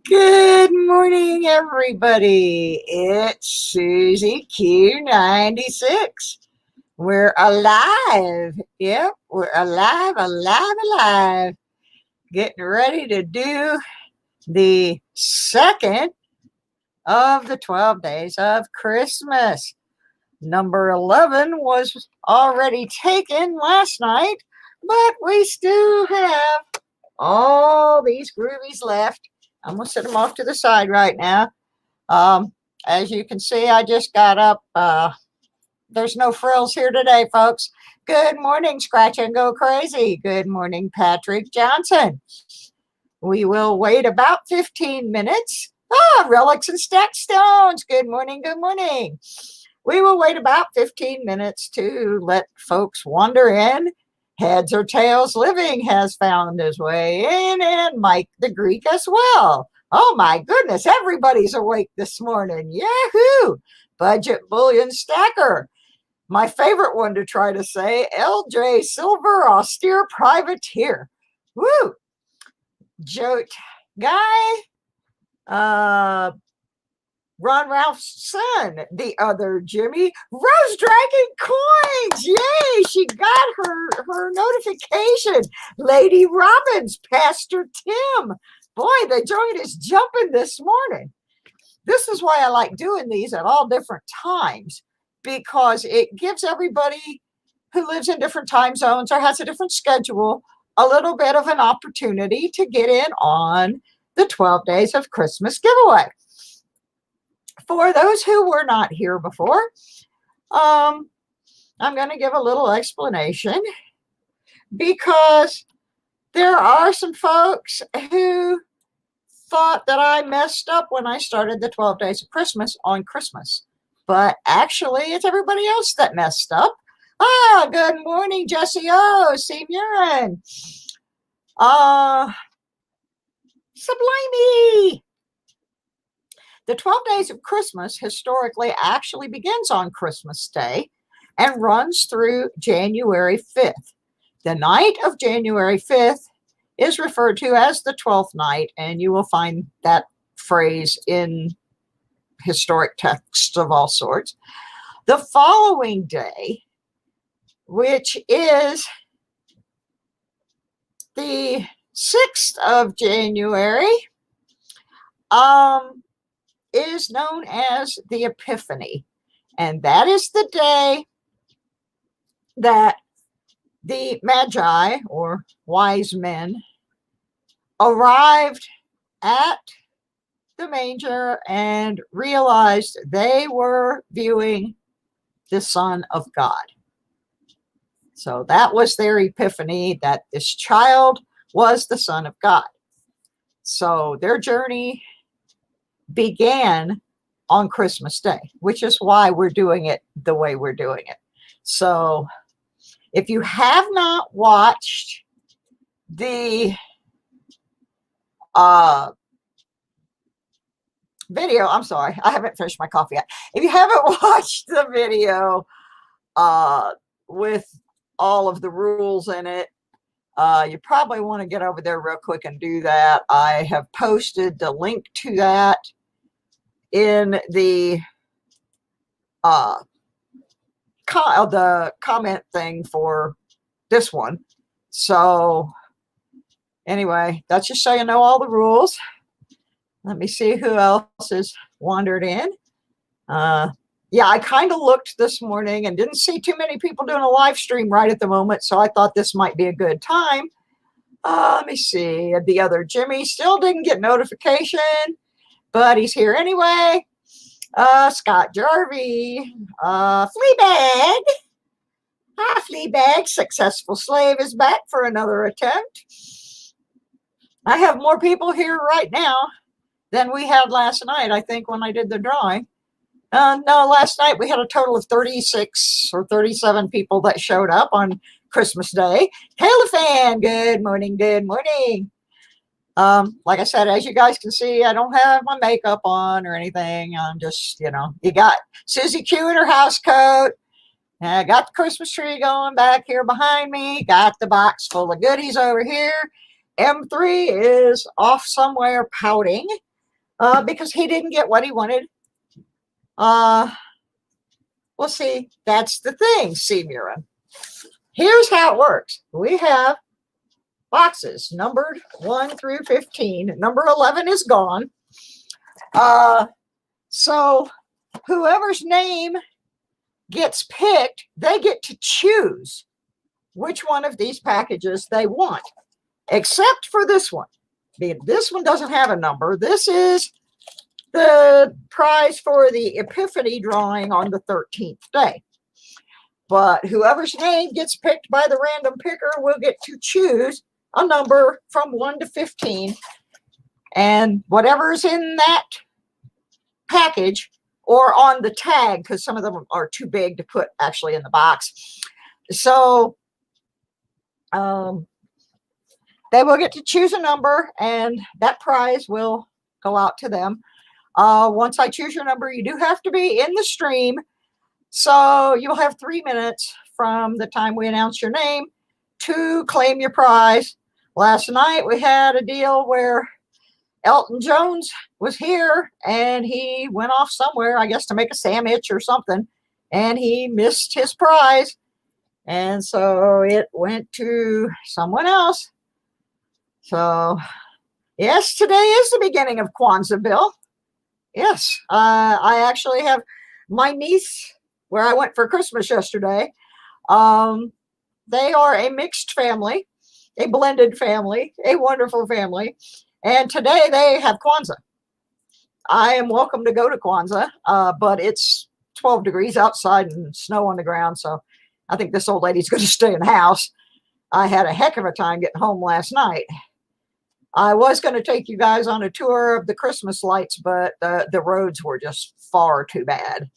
Good morning, everybody. It's Susie Q96. We're alive. Yep, we're alive, alive, alive. Getting ready to do the second of the 12 days of Christmas. Number 11 was already taken last night, but we still have all these groovies left. I'm going to set them off to the side right now. As you can see, I just got up. There's no frills here today, folks. Good morning, Scratch and Go Crazy. Good morning, Patrick Johnson. We will wait about 15 minutes. Relics and Stacked Stones. Good morning, good morning. We will wait about 15 minutes to let folks wander in. Heads or Tails Living has found his way in, and Mike the Greek as well. Oh my goodness, everybody's awake this morning. Yahoo! Budget Bullion Stacker. My favorite one to try to say, LJ Silver Austere Privateer. Woo! Jote Guy. Ron Ralph's son, the other Jimmy, Rose Dragon Coins. Yay, she got her notification. Lady Robbins, Pastor Tim. Boy, the joint is jumping this morning. This is why I like doing these at all different times, because it gives everybody who lives in different time zones or has a different schedule a little bit of an opportunity to get in on the 12 Days of Christmas giveaway. For those who were not here before, I'm going to give a little explanation, because there are some folks who thought that I messed up when I started the 12 Days of Christmas on Christmas. But actually, it's everybody else that messed up. Good morning, Jesse O. C. Murin. Sublimey. The 12 Days of Christmas historically actually begins on Christmas Day and runs through January 5th. The night of January 5th is referred to as the 12th night, and you will find that phrase in historic texts of all sorts. The following day, which is the 6th of January, is known as the Epiphany, and that is the day that the Magi, or wise men, arrived at the manger and realized they were viewing the Son of God. So that was their epiphany, that this child was the Son of God. So their journey began on Christmas Day, which is why we're doing it the way we're doing it. So if you have not watched the video, I'm sorry, I haven't finished my coffee yet. If you haven't watched the video with all of the rules in it, you probably want to get over there real quick and do that. I have posted the link to that in the comment thing for this one. So anyway, that's just so you know all the rules. Let me see who else has wandered in. Yeah, I kind of looked this morning and didn't see too many people doing a live stream right at the moment, so I thought this might be a good time. Let me see. The other Jimmy still didn't get notification, but he's here anyway. Scott Jarvie. Fleabag. Hi, Fleabag. Successful Slave is back for another attempt. I have more people here right now than we had last night, I think, when I did the drawing. No, last night we had a total of 36 or 37 people that showed up on Christmas Day. Kayla Fan, good morning, good morning. Like I said, as you guys can see, I don't have my makeup on or anything. I'm just, you got Susie Q in her house coat. I got the Christmas tree going back here behind me. Got the box full of goodies over here. M3 is off somewhere pouting. because he didn't get what he wanted. Well, see, that's the thing, Murin. Here's how it works. We have boxes numbered 1 through 15. Number 11 is gone. So whoever's name gets picked, they get to choose which one of these packages they want, except for this one. This one doesn't have a number. This is the prize for the Epiphany drawing on the 13th day. But whoever's name gets picked by the random picker will get to choose a number from 1 to 15. And whatever's in that package or on the tag, because some of them are too big to put actually in the box. So they will get to choose a number, and that prize will go out to them. Once I choose your number, you do have to be in the stream. So you'll have 3 minutes from the time we announce your name to claim your prize. Last night we had a deal where Elton Jones was here and he went off somewhere, I guess to make a sandwich or something, and he missed his prize. And so it went to someone else. So yes, today is the beginning of Kwanzaa, Bill. Yes, I actually have my niece, where I went for Christmas yesterday. They are a mixed family, a blended family, a wonderful family. And today they have Kwanzaa. I am welcome to go to Kwanzaa, but it's 12 degrees outside and snow on the ground. So I think this old lady's going to stay in the house. I had a heck of a time getting home last night. I was going to take you guys on a tour of the Christmas lights, but the roads were just far too bad.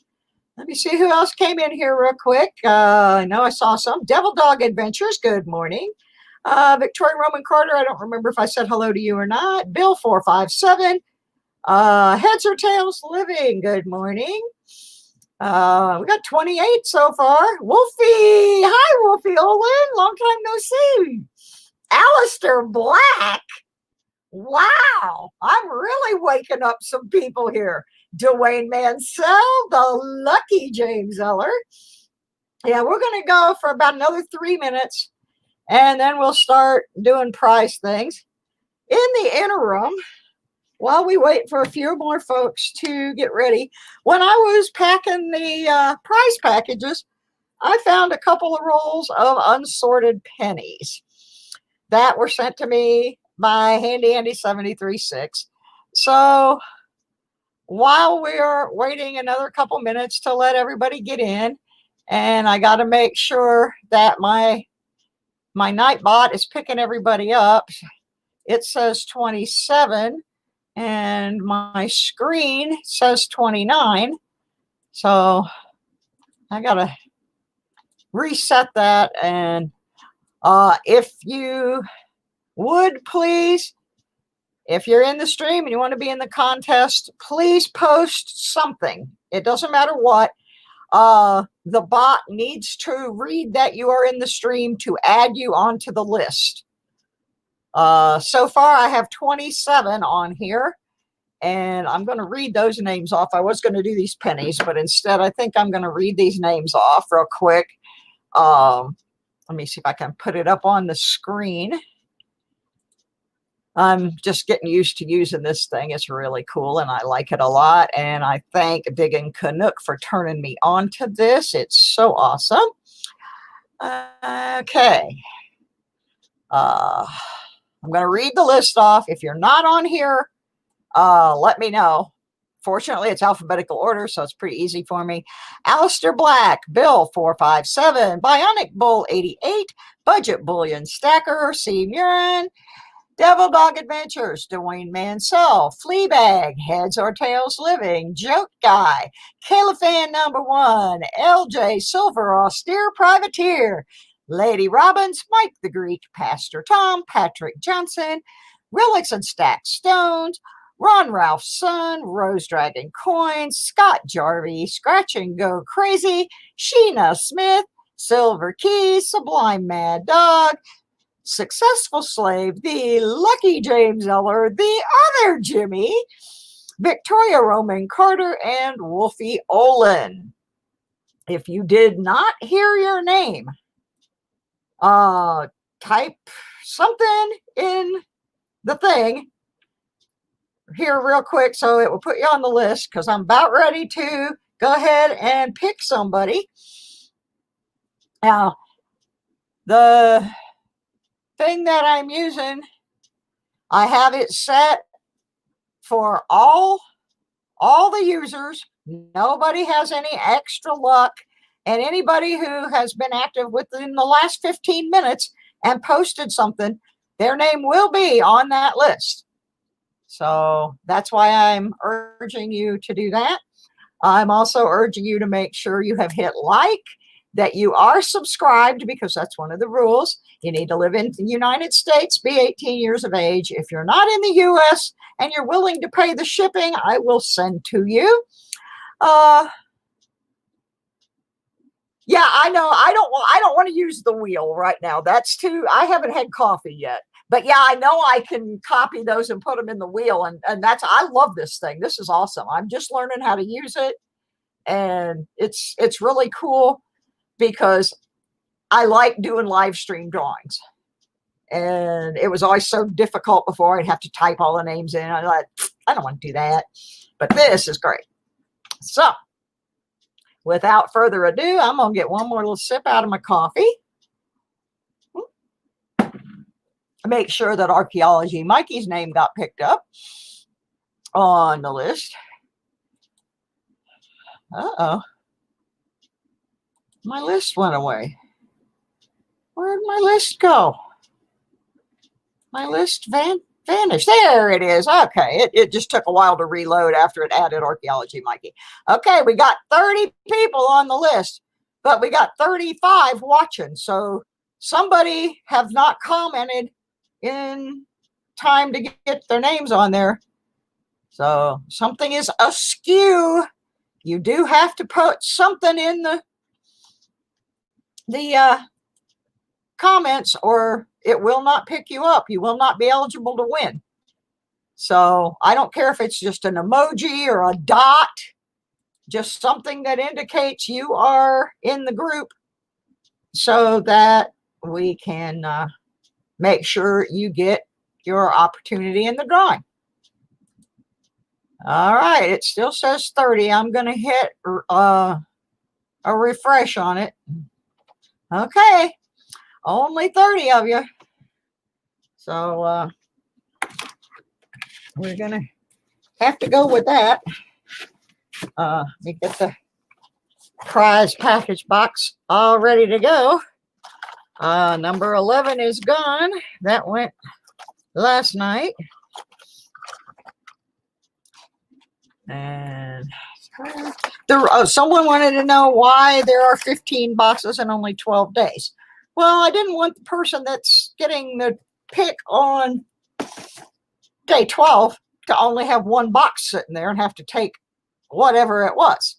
Let me see who else came in here real quick. I know I saw some. Devil Dog Adventures, good morning. Victoria Roman Carter, I don't remember if I said hello to you or not. Bill 457. Heads or Tails Living, good morning. We got 28 so far. Wolfie, hi Wolfie Olin, long time no see. Alistair Black. Wow, I'm really waking up some people here. Dwayne Mansell, the lucky James Eller. Yeah, we're going to go for about another 3 minutes, and then we'll start doing prize things. In the interim, while we wait for a few more folks to get ready, when I was packing the prize packages, I found a couple of rolls of unsorted pennies that were sent to me by Handy Andy 736. So while we're waiting another couple minutes to let everybody get in, and I got to make sure that my Nightbot is picking everybody up. It says 27 and my screen says 29. So I got to reset that. And if you would please, if you're in the stream and you want to be in the contest, please post something. It doesn't matter what. The bot needs to read that you are in the stream to add you onto the list. So far, I have 27 on here, and I'm going to read those names off. I was going to do these pennies, but instead, I think I'm going to read these names off real quick. Let me see if I can put it up on the screen. I'm just getting used to using this thing. It's really cool, and I like it a lot. And I thank Diggin' Canuck for turning me on to this. It's so awesome. Okay. I'm going to read the list off. If you're not on here, let me know. Fortunately, it's alphabetical order, so it's pretty easy for me. Alistair Black, Bill 457, Bionic Bull 88, Budget Bullion Stacker, C. Murin, Devil Dog Adventures, Dwayne Mansell, Fleabag, Heads or Tails Living, Joke Guy, Califan number 1, LJ Silver, Austere Privateer, Lady Robbins, Mike the Greek, Pastor Tom, Patrick Johnson, Relics and Stacked Stones, Ron Ralph's Son, Rose Dragon Coins, Scott Jarvie, Scratch and Go Crazy, Sheena Smith, Silver Keys, Sublime Mad Dog, Successful Slave, the Lucky James Eller, the other Jimmy, Victoria Roman Carter, and Wolfie Olin. If you did not hear your name, type something in the thing here real quick so it will put you on the list, because I'm about ready to go ahead and pick somebody. Now, the thing that I'm using, I have it set for all the users. Nobody has any extra luck, and anybody who has been active within the last 15 minutes and posted something, their name will be on that list. So that's why I'm urging you to do that. I'm also urging you to make sure you have hit like, that you are subscribed, because that's one of the rules. You need to live in the United States, be 18 years of age. If you're not in the US and you're willing to pay the shipping, I will send to you. Yeah, I know. I don't want to use the wheel right now. That's too, I haven't had coffee yet. But yeah, I know I can copy those and put them in the wheel. And that's, I love this thing. This is awesome. I'm just learning how to use it. And it's really cool, because I like doing live stream drawings. And it was always so difficult before. I'd have to type all the names in. I thought, I don't want to do that. But this is great. So without further ado, I'm going to get one more little sip out of my coffee. Make sure that Archaeology Mikey's name got picked up on the list. Uh-oh. My list went away. Where'd my list go? My list vanished. There it is. Okay. It just took a while to reload after it added Archaeology Mikey. Okay, we got 30 people on the list, but we got 35 watching. So somebody have not commented in time to get their names on there. So something is askew. You do have to put something in the comments, or it will not pick you up. You will not be eligible to win. So I don't care if it's just an emoji or a dot, just something that indicates you are in the group, so that we can make sure you get your opportunity in the drawing. All right, it still says 30. I'm going to hit a refresh on it. Okay, only 30 of you. So we're going to have to go with that. Let me get the prize package box all ready to go. Number 11 is gone. That went last night. And someone wanted to know why there are 15 boxes in only 12 days. Well, I didn't want the person that's getting the pick on day 12 to only have one box sitting there and have to take whatever it was.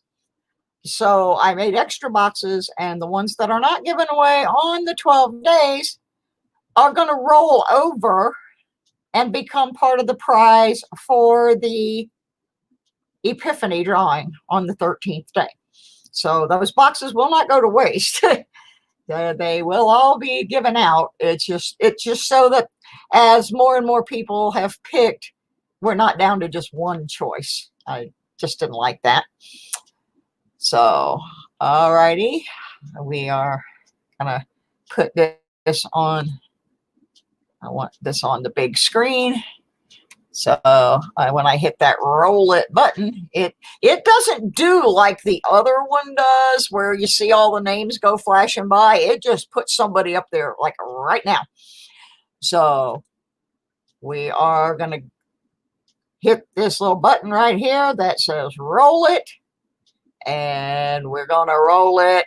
So I made extra boxes, and the ones that are not given away on the 12 days are going to roll over and become part of the prize for the Epiphany drawing on the 13th day. So those boxes will not go to waste. They will all be given out. It's just so that as more and more people have picked, we're not down to just one choice. I just didn't like that. So, all righty, we are gonna put this on. I want this on the big screen. So when I hit that roll it button, it doesn't do like the other one does, where you see all the names go flashing by. It just puts somebody up there like right now. So we are going to hit this little button right here that says roll it. And we're going to roll it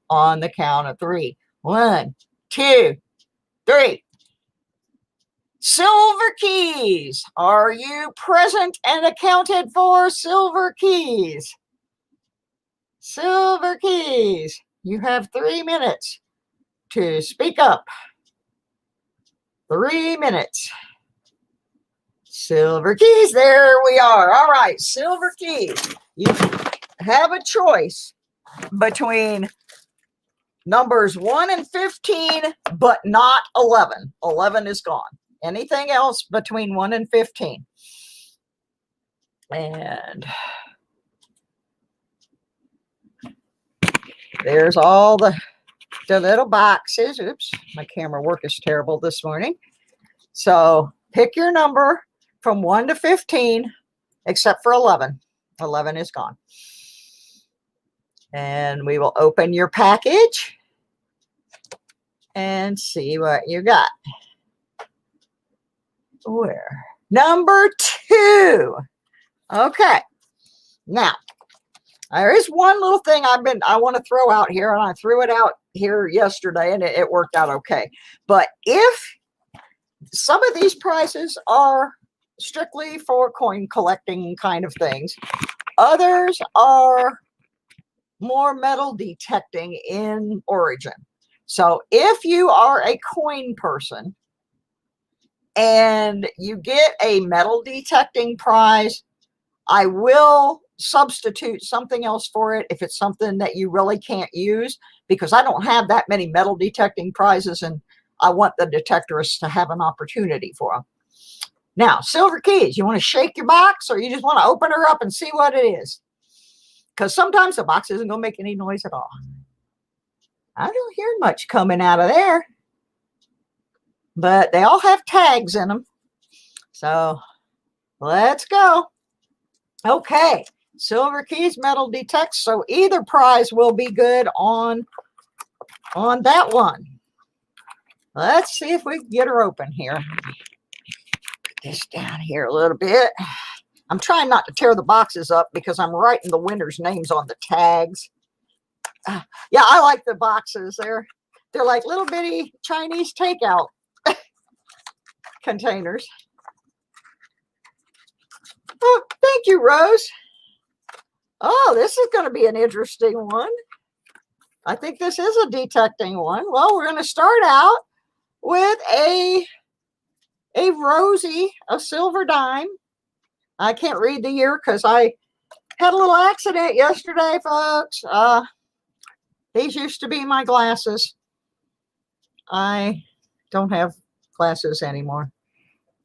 on the count of 3. 1, 2, 3. Silver keys. Are you present and accounted for, silver keys? Silver keys. You have 3 minutes to speak up. 3 minutes. Silver keys, there we are. All right, silver keys. You have a choice between numbers 1 and 15, but not 11. 11 is gone. Anything else between 1 and 15. And there's all the little boxes. Oops, my camera work is terrible this morning. So pick your number from 1 to 15, except for 11. 11 is gone. And we will open your package and see what you got. Where? Number 2. Okay. Now, there is one little thing I want to throw out here, and I threw it out here yesterday, and it worked out okay. But if some of these prizes are strictly for coin collecting kind of things, others are more metal detecting in origin. So if you are a coin person and you get a metal detecting prize, I will substitute something else for it if it's something that you really can't use, because I don't have that many metal detecting prizes and I want the detectorists to have an opportunity for them. Now, silver keys, you want to shake your box or you just want to open her up and see what it is? Because sometimes the box isn't going to make any noise at all. I don't hear much coming out of there, but they all have tags in them. So let's go. Okay, silver keys, metal detects. So either prize will be good on that one. Let's see if we can get her open here. Put this down here a little bit. I'm trying not to tear the boxes up because I'm writing the winners' names on the tags. Yeah, I like the boxes. They're like little bitty Chinese takeout containers. Oh, thank you, Rose. Oh, this is going to be an interesting one. I think this is a detecting one. Well, we're going to start out with a Rosie, a silver dime. I can't read the year because I had a little accident yesterday, folks. These used to be my glasses. I don't have glasses anymore.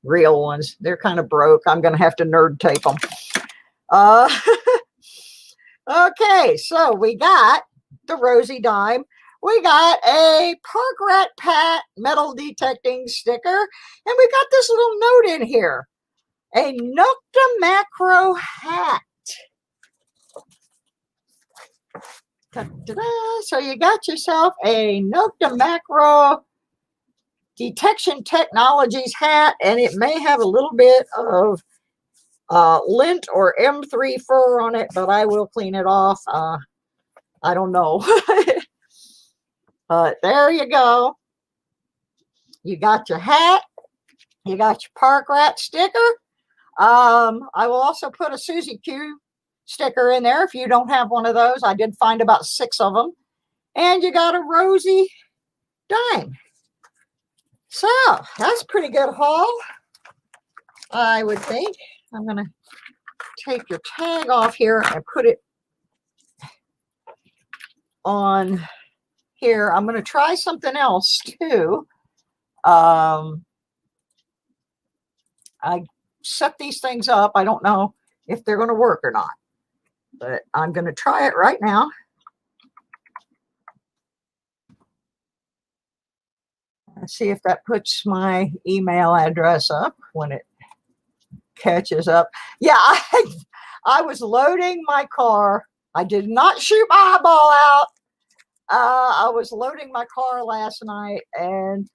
Real ones. They're kind of broke. I'm going to have to nerd tape them. Okay, so we got the Rosie dime. We got a Park Rat Pat metal detecting sticker. And we got this little note in here. A Nocta Macro hat. Ta-da-da. So you got yourself a Nocta Macro Detection Technologies hat, and it may have a little bit of lint or M3 fur on it, but I will clean it off. I don't know. But there you go. You got your hat. You got your Park Rat sticker. I will also put a Susie Q sticker in there if you don't have one of those. I did find about 6 of them. And you got a Rosie dime. So that's a pretty good haul, I would think. I'm going to take your tag off here and put it on here. I'm going to try something else too. I set these things up. I don't know if they're going to work or not, but I'm going to try it right now. Let's see if that puts my email address up when it catches up. Yeah, I was loading my car. I did not shoot my eyeball out. I was loading my car last night and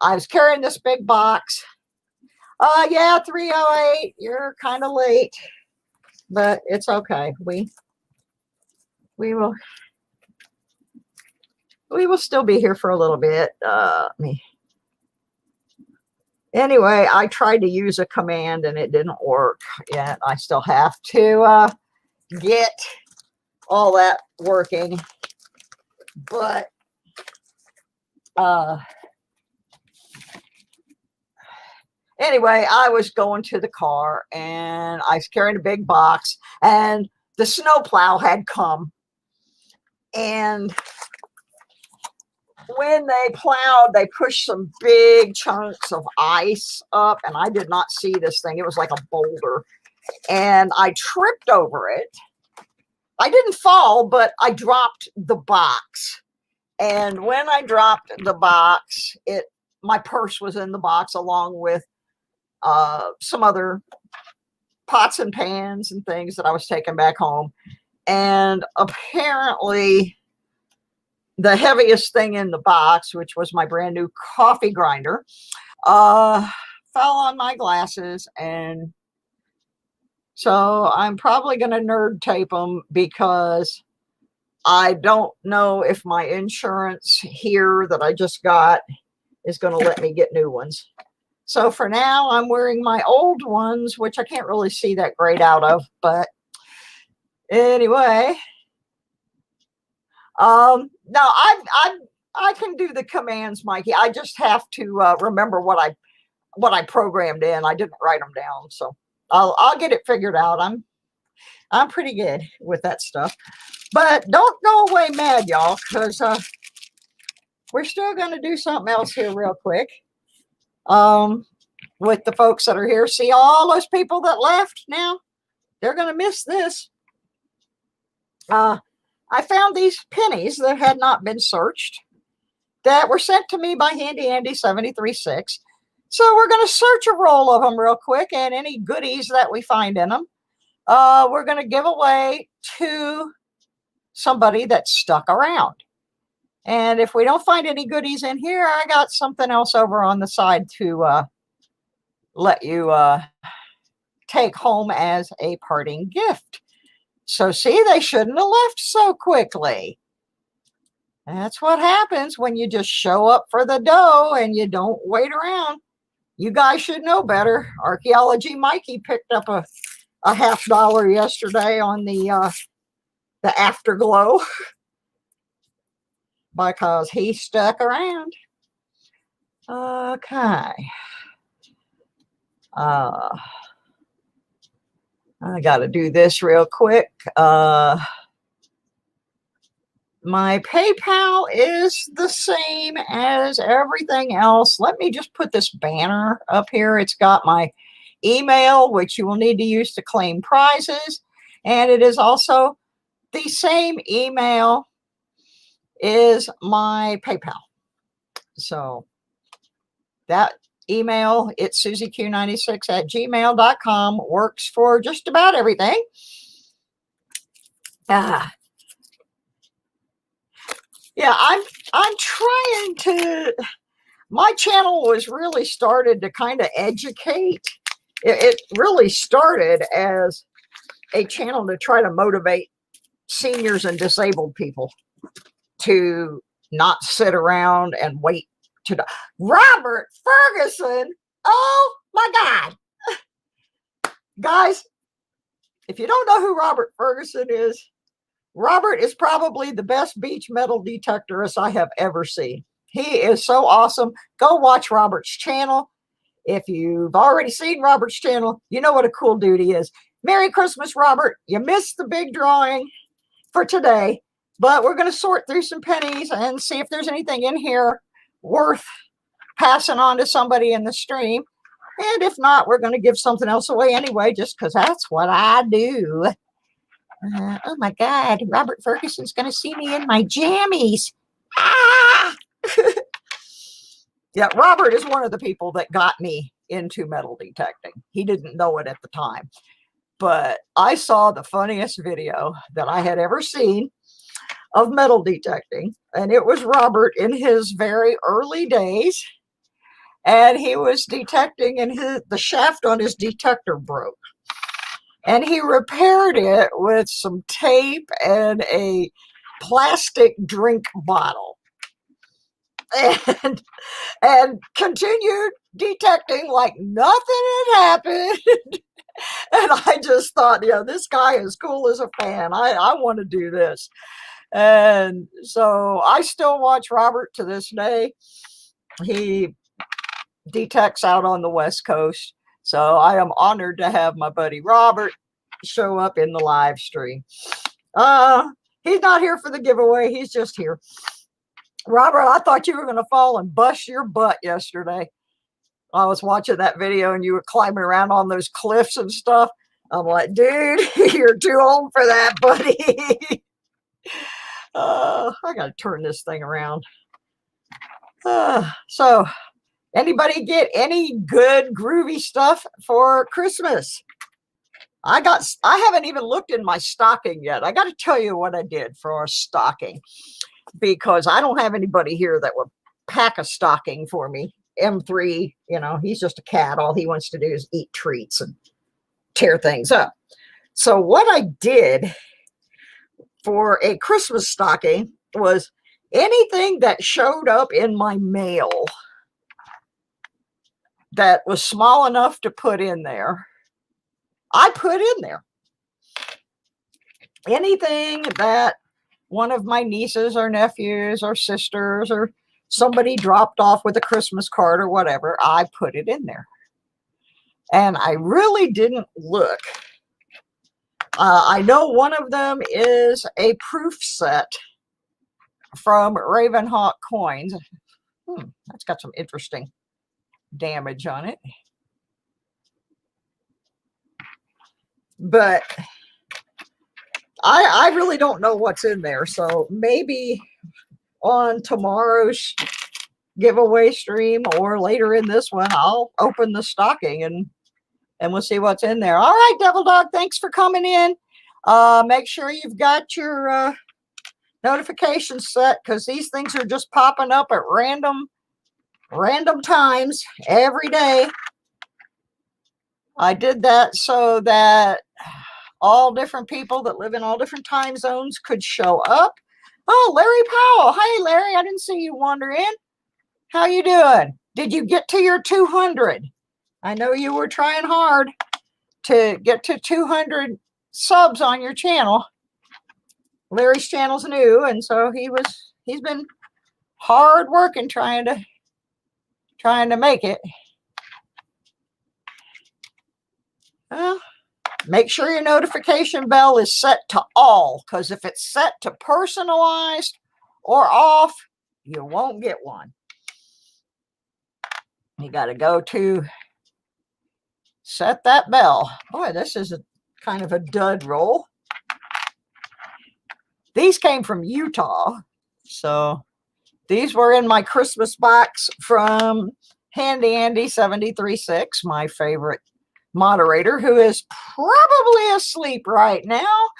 I was carrying this big box. Yeah, 3:08. You're kind of late, but it's okay. We will still be here for a little bit. Anyway, I tried to use a command and it didn't work yet. I still have to get all that working, but Anyway, I was going to the car and I was carrying a big box, and the snowplow had come. And when they plowed, they pushed some big chunks of ice up, and I did not see this thing. It was like a boulder, and I tripped over it. I didn't fall, but I dropped the box. And when I dropped the box, my purse was in the box along with some other pots and pans and things that I was taking back home. And apparently the heaviest thing in the box, which was my brand new coffee grinder, fell on my glasses. And so I'm probably going to nerd tape them, because I don't know if my insurance here that I just got is going to let me get new ones. So for now, I'm wearing my old ones, which I can't really see that great out of. But anyway, no, I can do the commands, Mikey. I just have to remember what I programmed in. I didn't write them down, so I'll get it figured out. I'm pretty good with that stuff. But don't go away mad, y'all, because we're still going to do something else here real quick. With the folks that are here. See all those people that left now? They're going to miss this. I found these pennies that had not been searched that were sent to me by Handy Andy 736. So we're going to search a roll of them real quick, and any goodies that we find in them, we're going to give away to somebody that stuck around. And if we don't find any goodies in here, I got something else over on the side to let you take home as a parting gift. So see, they shouldn't have left so quickly. That's what happens when you just show up for the dough and you don't wait around. You guys should know better. Archaeology Mikey picked up a $50 yesterday on the afterglow because he stuck around. Okay. I got to do this real quick. My PayPal is the same as everything else. Let me just put this banner up here. It's got my email, which you will need to use to claim prizes. And it is also the same email is my PayPal. So that email, it's SusieQ96@gmail.com, works for just about everything. Yeah, I'm trying to, my channel was really started to kind of educate. It really started as a channel to try to motivate seniors and disabled people to not sit around and wait to die. Robert Ferguson, oh my God. Guys, if you don't know who Robert Ferguson is, Robert is probably the best beach metal detectorist I have ever seen. He is so awesome. Go watch Robert's channel. If you've already seen Robert's channel, you know what a cool dude he is. Merry Christmas, Robert. You missed the big drawing for today, but we're going to sort through some pennies and see if there's anything in here worth passing on to somebody in the stream. And if not, we're going to give something else away anyway, just because that's what I do. Oh my God, Robert Ferguson's going to see me in my jammies. Ah! Yeah, Robert is one of the people that got me into metal detecting. He didn't know it at the time. But I saw the funniest video that I had ever seen of metal detecting. And it was Robert in his very early days. And he was detecting, and the shaft on his detector broke. And he repaired it with some tape and a plastic drink bottle. And continued detecting like nothing had happened. And I just thought, yeah, this guy is cool as a fan. I want to do this. And so I still watch Robert to this day. He D-Tech's out on the West Coast. So I am honored to have my buddy Robert show up in the live stream. He's not here for the giveaway. He's just here. Robert, I thought you were going to fall and bust your butt yesterday. I was watching that video and you were climbing around on those cliffs and stuff. I'm like, dude, you're too old for that, buddy. I got to turn this thing around. So anybody get any good groovy stuff for Christmas? I haven't even looked in my stocking yet. I got to tell you what I did for our stocking, because I don't have anybody here that would pack a stocking for me. M3, he's just a cat. All he wants to do is eat treats and tear things up. So what I did for a Christmas stocking was anything that showed up in my mail that was small enough to put in there, I put in there. Anything that one of my nieces or nephews or sisters or somebody dropped off with a Christmas card or whatever, I put it in there. And I really didn't look. I know one of them is a proof set from Ravenhawk Coins. That's got some interesting damage on it. But I really don't know what's in there. So maybe on tomorrow's giveaway stream or later in this one, I'll open the stocking and we'll see what's in there. All right, Devil Dog, thanks for coming in. Make sure you've got your notifications set, because these things are just popping up at random times every day. I did that so that all different people that live in all different time zones could show up. Oh, Larry Powell. Hi, Larry. I didn't see you wander in. How you doing? Did you get to your 200? I know you were trying hard to get to 200 subs on your channel. Larry's channel's new, and so he's been hard working trying to make it. Well, make sure your notification bell is set to all, because if it's set to personalized or off, you won't get one. You got to go to set that bell. Boy, this is a kind of a dud roll. These came from Utah. So these were in my Christmas box from Handy Andy 736, my favorite moderator, who is probably asleep right now.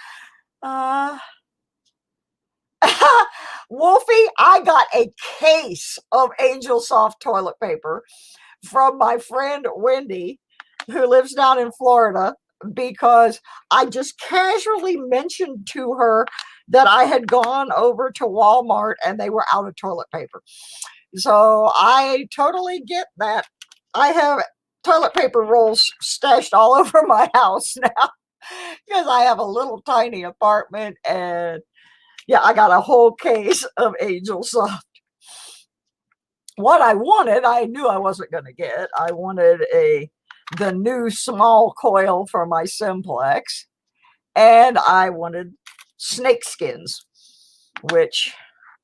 Wolfie, I got a case of Angel Soft toilet paper from my friend Wendy, who lives down in Florida, because I just casually mentioned to her that I had gone over to Walmart and they were out of toilet paper. So I totally get that. I have toilet paper rolls stashed all over my house now, because I have a little tiny apartment, and yeah, I got a whole case of Angel Soft. What I wanted, I knew I wasn't going to get. I wanted the new small coil for my Simplex, and I wanted snake skins, which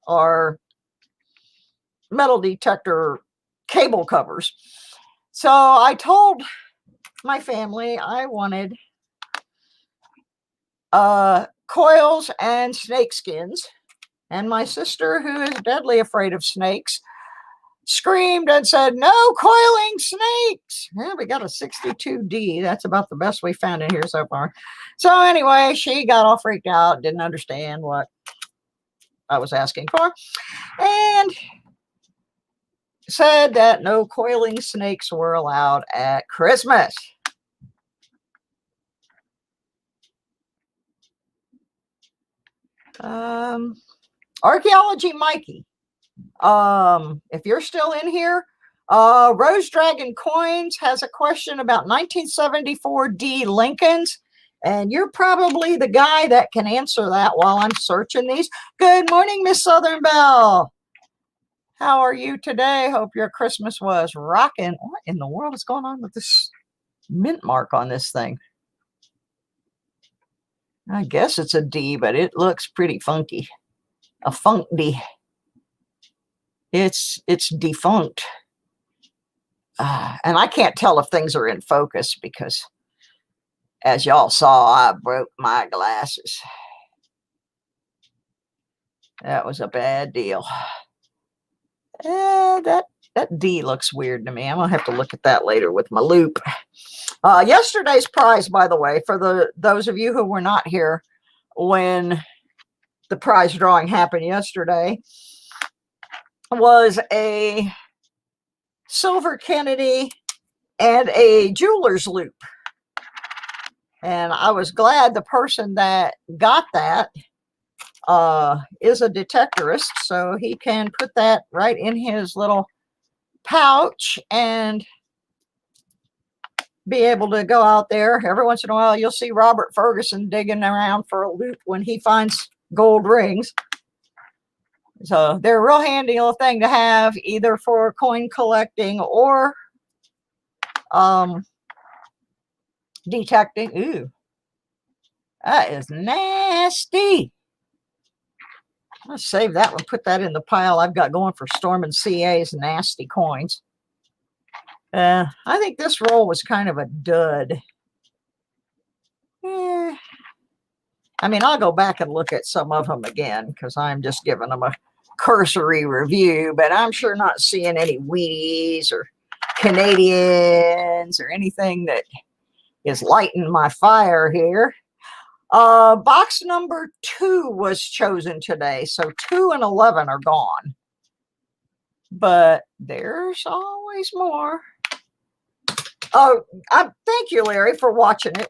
are metal detector cable covers. So I told my family I wanted coils and snake skins, and my sister, who is deadly afraid of snakes, screamed and said, "No coiling snakes." Well, we got a 62D. That's about the best we found in here so far. So anyway, she got all freaked out, didn't understand what I was asking for, and said that no coiling snakes were allowed at Christmas. Archaeology Mikey, if you're still in here, Rose Dragon Coins has a question about 1974 D Lincolns, and you're probably the guy that can answer that while I'm searching these. Good morning, Miss Southern Belle. How are you today? Hope your Christmas was rocking. What in the world is going on with this mint mark on this thing? I guess it's a D, but it looks pretty funky. A funk D. It's defunct. And I can't tell if things are in focus because, as y'all saw, I broke my glasses. That was a bad deal. That D looks weird to me. I'm gonna have to look at that later with my loop. Yesterday's prize, by the way, for those of you who were not here when the prize drawing happened yesterday, was a silver Kennedy and a jeweler's loop. And I was glad the person that got that is a detectorist, so he can put that right in his little pouch and be able to go out there. Every once in a while, you'll see Robert Ferguson digging around for a loop when he finds gold rings. So they're a real handy little thing to have, either for coin collecting or detecting. Ooh, that is nasty. I'll save that one, put that in the pile I've got going for Storm and CA's nasty coins. I think this roll was kind of a dud. I mean, I'll go back and look at some of them again because I'm just giving them a cursory review, but I'm sure not seeing any Wheaties or Canadians or anything that is lighting my fire here. Box number 2 was chosen today, so 2 and 11 are gone. But there's always more. Oh, thank you, Larry, for watching it.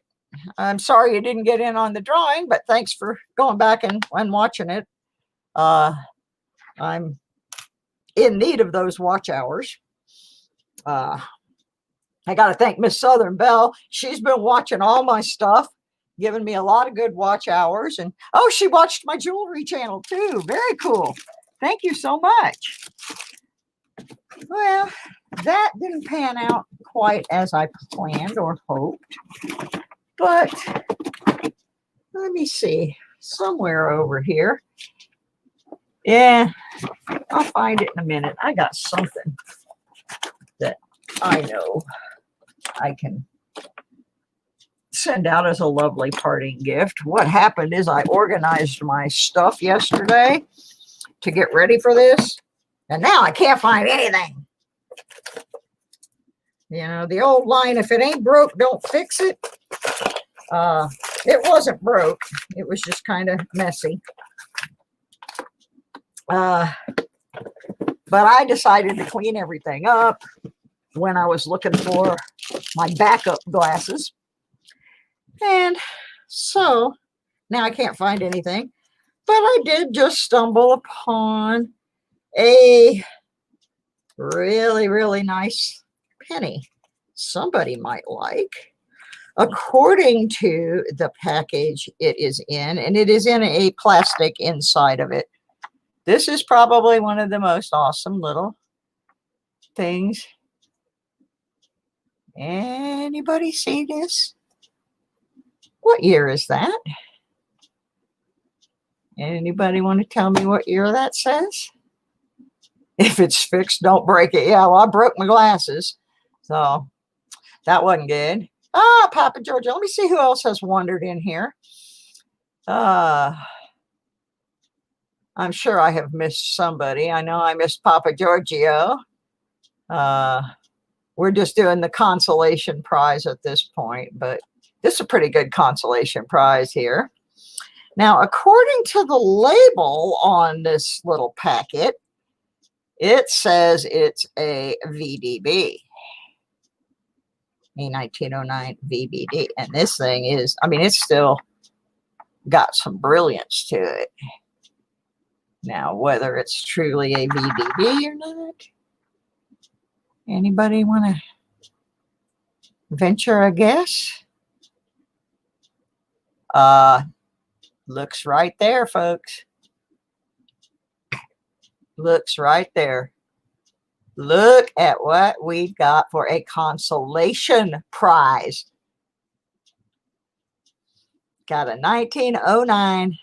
I'm sorry you didn't get in on the drawing, but thanks for going back and watching it. I'm in need of those watch hours. I got to thank Miss Southern Belle. She's been watching all my stuff, giving me a lot of good watch hours. And oh, she watched my jewelry channel too. Very cool. Thank you so much. Well, that didn't pan out quite as I planned or hoped. But let me see. Somewhere over here. Yeah, I'll find it in a minute. I got something that I know I can send out as a lovely parting gift. What happened is I organized my stuff yesterday to get ready for this, and now I can't find anything. You know, the old line, if it ain't broke, don't fix it. It wasn't broke. It was just kind of messy. But I decided to clean everything up when I was looking for my backup glasses. And so now I can't find anything, but I did just stumble upon a really, really nice penny somebody might like. According to the package it is in, and it is in a plastic inside of it. This is probably one of the most awesome little things. Anybody see this? What year is that? Anybody want to tell me what year that says? If it's fixed, don't break it. Yeah, well, I broke my glasses, so that wasn't good. Ah, Papa Georgia. Let me see who else has wandered in here. I'm sure I have missed somebody. I know I missed Papa Giorgio. We're just doing the consolation prize at this point, but this is a pretty good consolation prize here. Now, according to the label on this little packet, it says it's a VDB, a 1909 VBD. And this thing is, I mean, it's still got some brilliance to it. Now, whether it's truly a VDB or not, anybody want to venture a guess? Looks right there, folks. Looks right there. Look at what we got for a consolation prize. Got a 1909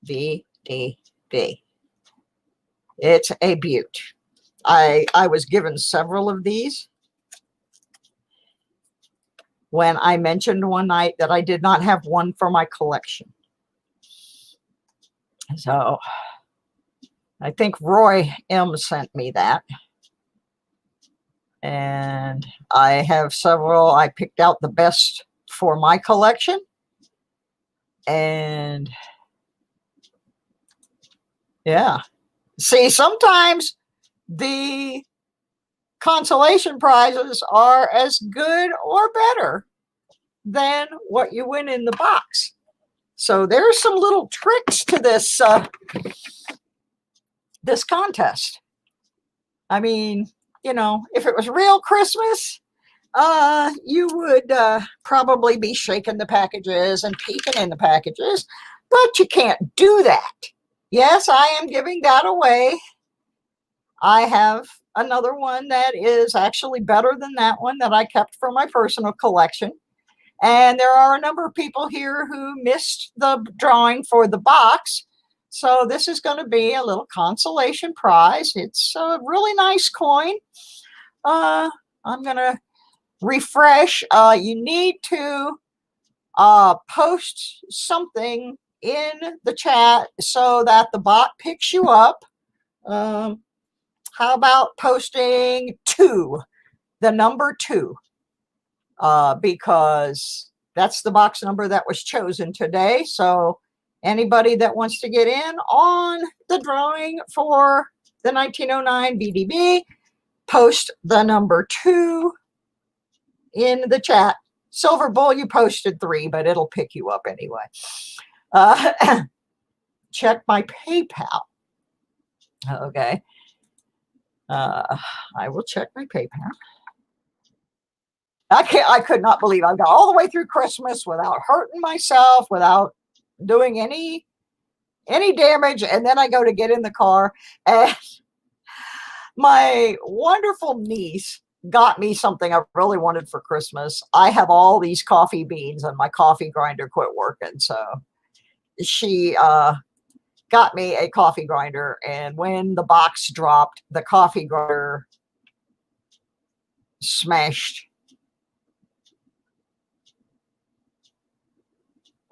VDB. It's a beaut. I was given several of these when I mentioned one night that I did not have one for my collection. So I think Roy M sent me that. And I have several. I picked out the best for my collection. And yeah. See, sometimes the consolation prizes are as good or better than what you win in the box. So there's some little tricks to this this contest. I mean, you know, if it was real Christmas, you would probably be shaking the packages and peeking in the packages, but you can't do that. Yes, I am giving that away. I have another one that is actually better than that one that I kept for my personal collection. And there are a number of people here who missed the drawing for the box. So this is going to be a little consolation prize. It's a really nice coin. I'm going to refresh. You need to post something in the chat so that the bot picks you up. How about posting 2, the number 2, because that's the box number that was chosen today. So anybody that wants to get in on the drawing for the 1909 BDB, post the number 2 in the chat. Silver Bull, you posted 3, but it'll pick you up anyway. Check my PayPal. Okay. I will check my PayPal. I could not believe I got all the way through Christmas without hurting myself, without doing any damage, and then I go to get in the car, and my wonderful niece got me something I really wanted for Christmas. I have all these coffee beans, and my coffee grinder quit working, so she got me a coffee grinder, and when the box dropped, the coffee grinder smashed.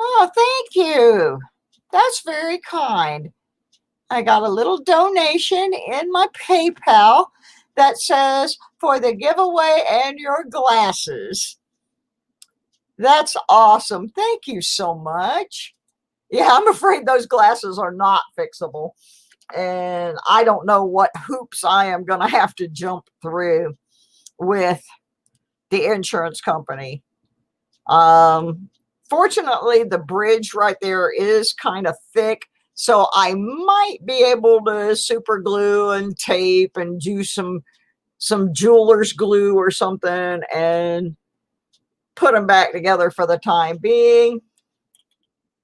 Oh, thank you. That's very kind. I got a little donation in my PayPal that says for the giveaway and your glasses. That's awesome. Thank you so much. Yeah, I'm afraid those glasses are not fixable. And I don't know what hoops I am going to have to jump through with the insurance company. Fortunately, the bridge right there is kind of thick, so I might be able to super glue and tape and do some jeweler's glue or something and put them back together for the time being.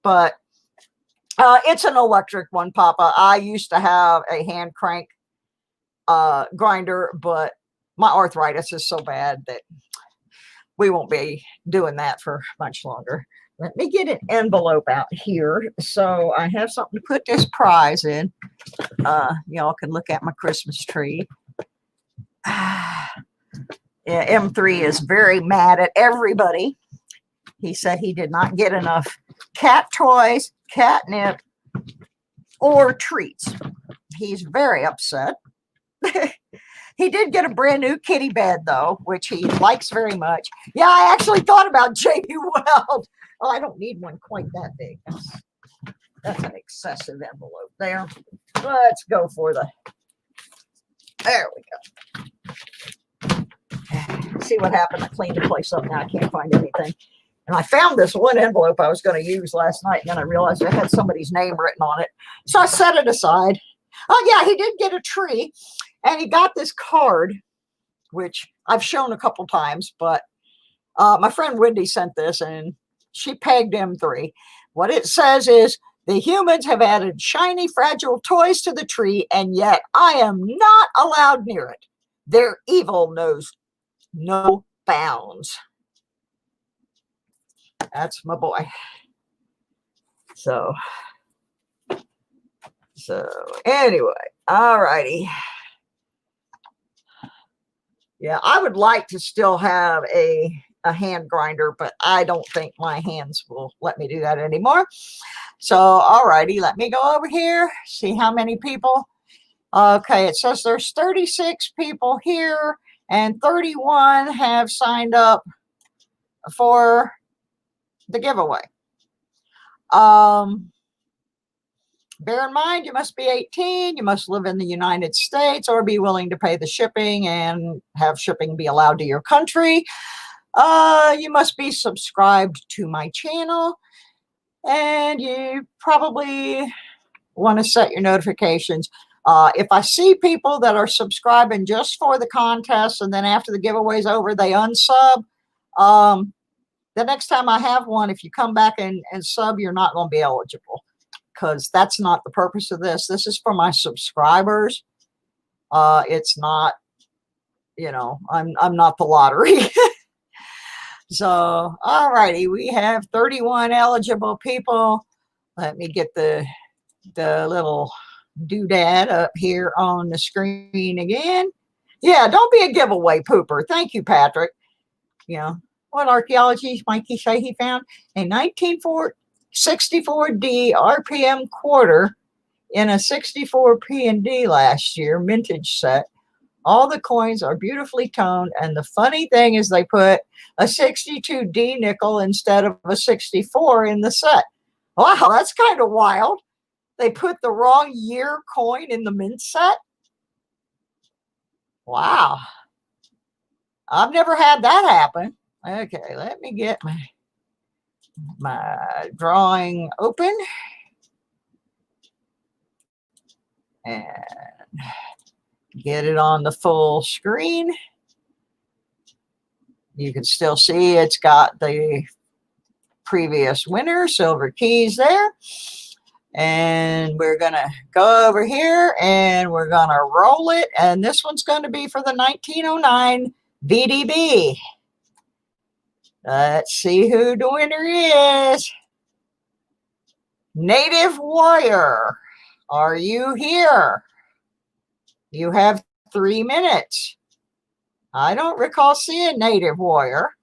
But it's an electric one, Papa. I used to have a hand crank grinder, but my arthritis is so bad that we won't be doing that for much longer. Let me get an envelope out here so I have something to put this prize in. Y'all can look at my Christmas tree. Yeah, M3 is very mad at everybody. He said he did not get enough cat toys, catnip, or treats. He's very upset. He did get a brand new kitty bed, though, which he likes very much. Yeah, I actually thought about J.B. Weld. Oh, I don't need one quite that big. That's an excessive envelope there. Let's go for the... There we go. See what happened? I cleaned the place up. Now I can't find anything. And I found this one envelope I was going to use last night, and then I realized I had somebody's name written on it. So I set it aside. Oh, yeah, he did get a tree. And he got this card, which I've shown a couple times, but my friend Wendy sent this, and she pegged M3. What it says is, The humans have added shiny, fragile toys to the tree, and yet I am not allowed near it. Their evil knows no bounds. That's my boy. So anyway, all righty. Yeah, I would like to still have a hand grinder, but I don't think my hands will let me do that anymore. So, all righty, let me go over here, see how many people. Okay, it says there's 36 people here, and 31 have signed up for the giveaway. Bear in mind, you must be 18, you must live in the United States, or be willing to pay the shipping and have shipping be allowed to your country. You must be subscribed to my channel, and you probably want to set your notifications. If I see people that are subscribing just for the contest, and then after the giveaway is over, they unsub, the next time I have one, if you come back and sub, you're not going to be eligible, because that's not the purpose of this. This is for my subscribers. It's not, you know, I'm not the lottery. So, all righty, we have 31 eligible people. Let me get the little doodad up here on the screen again. Yeah, don't be a giveaway pooper. Thank you, Patrick. You know, what archaeology Mikey say he found? A 1964D RPM quarter in a 64 P&D last year, vintage set. All the coins are beautifully toned, and the funny thing is they put a 62D nickel instead of a 64 in the set. Wow, that's kind of wild. They put the wrong year coin in the mint set? Wow. I've never had that happen. Okay, let me get my drawing open. And get it on the full screen. You can still see it's got the previous winner, Silver Keys, there. And we're going to go over here and we're going to roll it. And this one's going to be for the 1909 VDB. Let's see who the winner is. Native Warrior, are you here? You have 3 minutes. I don't recall seeing Native Warrior.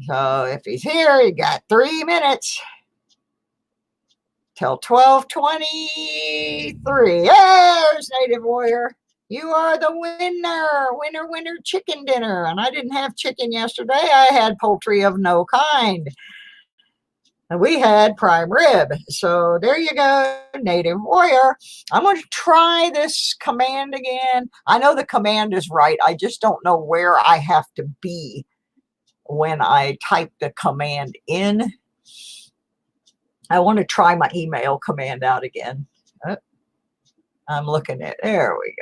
So if he's here, you got 3 minutes till 12:23. There's Native Warrior. You are the winner. Winner, winner, chicken dinner. And I didn't have chicken yesterday. I had poultry of no kind. And we had prime rib. So there you go, Native Warrior. I'm going to try this command again. I know the command is right. I just don't know where I have to be when I type the command in. I want to try my email command out again. I'm looking at, there we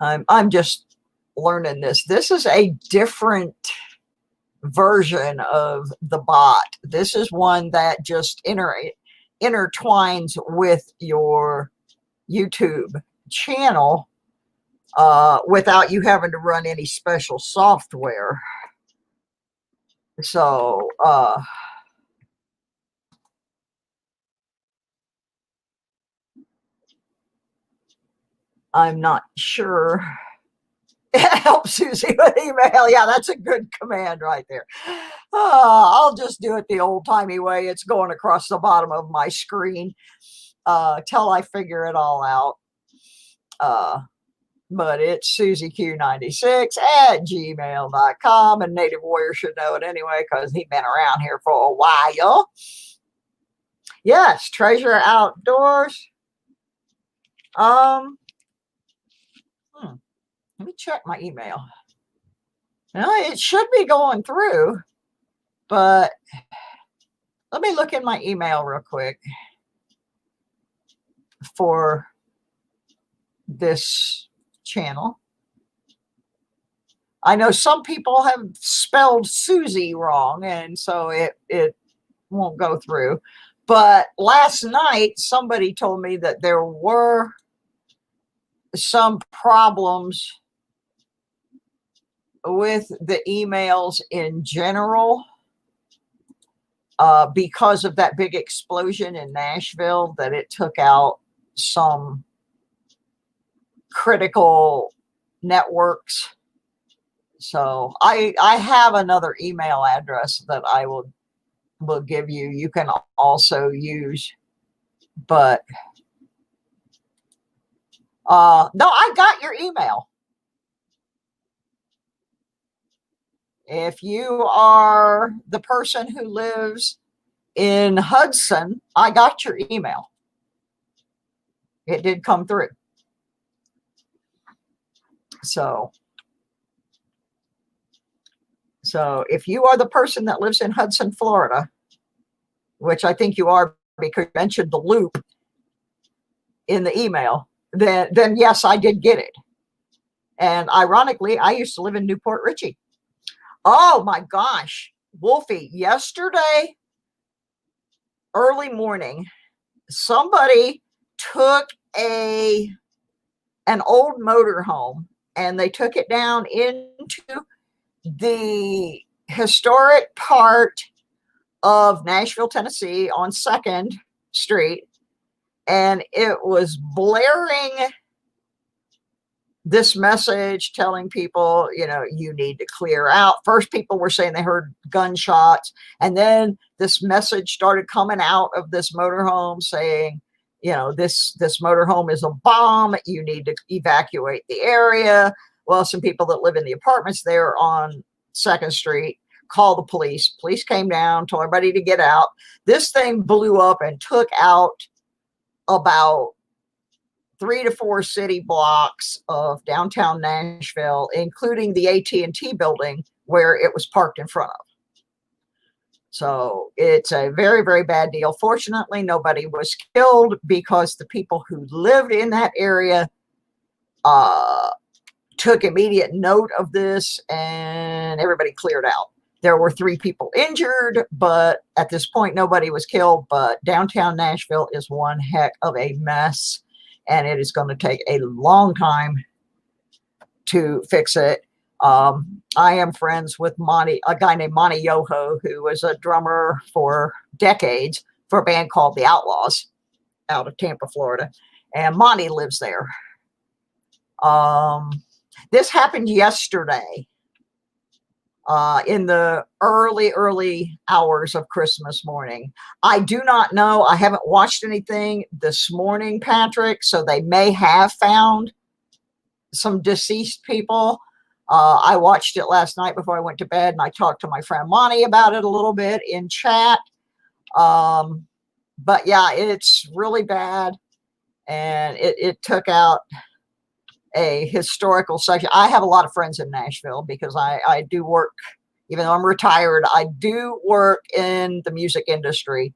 go. I'm just learning this. This is a different version of the bot. This is one that just intertwines with your YouTube channel without you having to run any special software. So I'm not sure. Help Susie with email. Yeah, that's a good command right there. I'll just do it the old-timey way. It's going across the bottom of my screen till I figure it all out. But it's SusieQ96@gmail.com, and Native Warrior should know it anyway because he's been around here for a while. Yes, Treasure Outdoors. Let me check my email. Now, it should be going through, but let me look in my email real quick for this channel. I know some people have spelled Susie wrong, and so it won't go through. But last night, somebody told me that there were some problems with the emails in general because of that big explosion in Nashville, that it took out some critical networks. So I have another email address that I will give you. You can also use, but no, I got your email. If you are the person who lives in Hudson, I got your email. It did come through. So if you are the person that lives in Hudson, Florida, which I think you are because you mentioned the loop in the email, then yes, I did get it. And ironically, I used to live in Newport Richey. Oh my gosh, Wolfie, yesterday, early morning, somebody took an old motorhome and they took it down into the historic part of Nashville, Tennessee on 2nd Street. And it was blaring this message telling people, you need to clear out. First, people were saying they heard gunshots. And then this message started coming out of this motorhome saying, this motorhome is a bomb. You need to evacuate the area. Well, some people that live in the apartments there on 2nd Street called the police. Police came down, told everybody to get out. This thing blew up and took out about 3 to 4 city blocks of downtown Nashville, including the AT&T building where it was parked in front of. So it's a very, very bad deal. Fortunately, nobody was killed because the people who lived in that area took immediate note of this and everybody cleared out. There were 3 people injured, but at this point, nobody was killed. But downtown Nashville is one heck of a mess, and it is going to take a long time to fix it. I am friends with a guy named Monty Yoho, who was a drummer for decades for a band called The Outlaws out of Tampa, Florida. And Monty lives there. This happened yesterday. In the early hours of Christmas morning. I do not know. I haven't watched anything this morning, Patrick, so they may have found some deceased people. I watched it last night before I went to bed, and I talked to my friend Monty about it a little bit in chat. But yeah, it's really bad, and it took out a historical section. I have a lot of friends in Nashville because I do work, even though I'm retired, I do work in the music industry.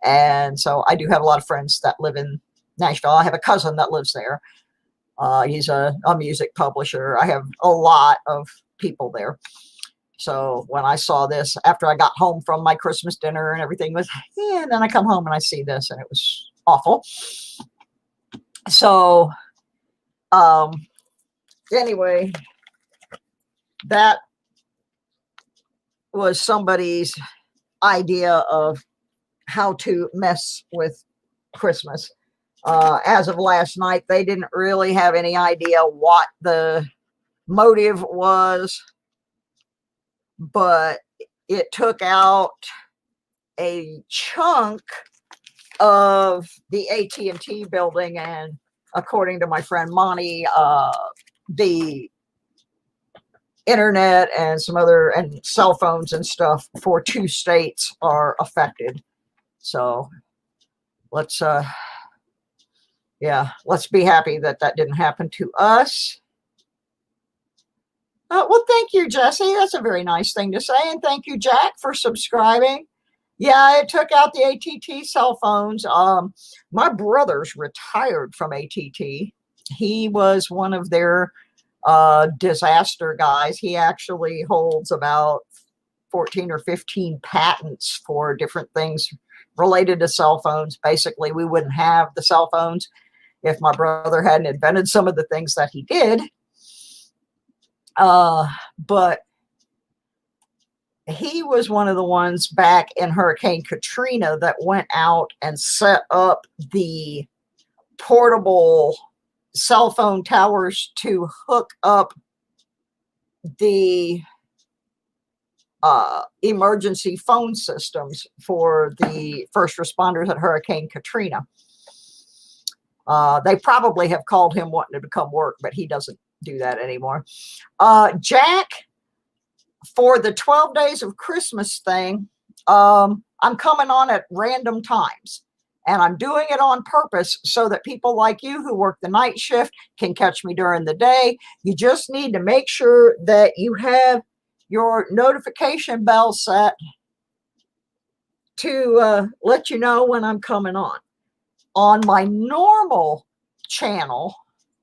And so I do have a lot of friends that live in Nashville. I have a cousin that lives there. He's a music publisher. I have a lot of people there. So when I saw this, after I got home from my Christmas dinner and everything was, and then I come home and I see this and it was awful. So anyway, that was somebody's idea of how to mess with Christmas. As of last night, they didn't really have any idea what the motive was, but it took out a chunk of the AT&T building, and according to my friend Monty, the internet and some other and cell phones and stuff for 2 states are affected. So let's be happy that didn't happen to us. Well, thank you, Jesse. That's a very nice thing to say. And thank you, Jack, for subscribing. Yeah, it took out the AT&T cell phones. My brother's retired from AT&T. He was one of their disaster guys. He actually holds about 14 or 15 patents for different things related to cell phones. Basically, we wouldn't have the cell phones if my brother hadn't invented some of the things that he did. But he was one of the ones back in Hurricane Katrina that went out and set up the portable cell phone towers to hook up the emergency phone systems for the first responders at Hurricane Katrina. They probably have called him wanting to come work, but he doesn't do that anymore. Jack, for the 12 days of Christmas thing, I'm coming on at random times. And I'm doing it on purpose so that people like you who work the night shift can catch me during the day. You just need to make sure that you have your notification bell set to let you know when I'm coming on. On my normal channel,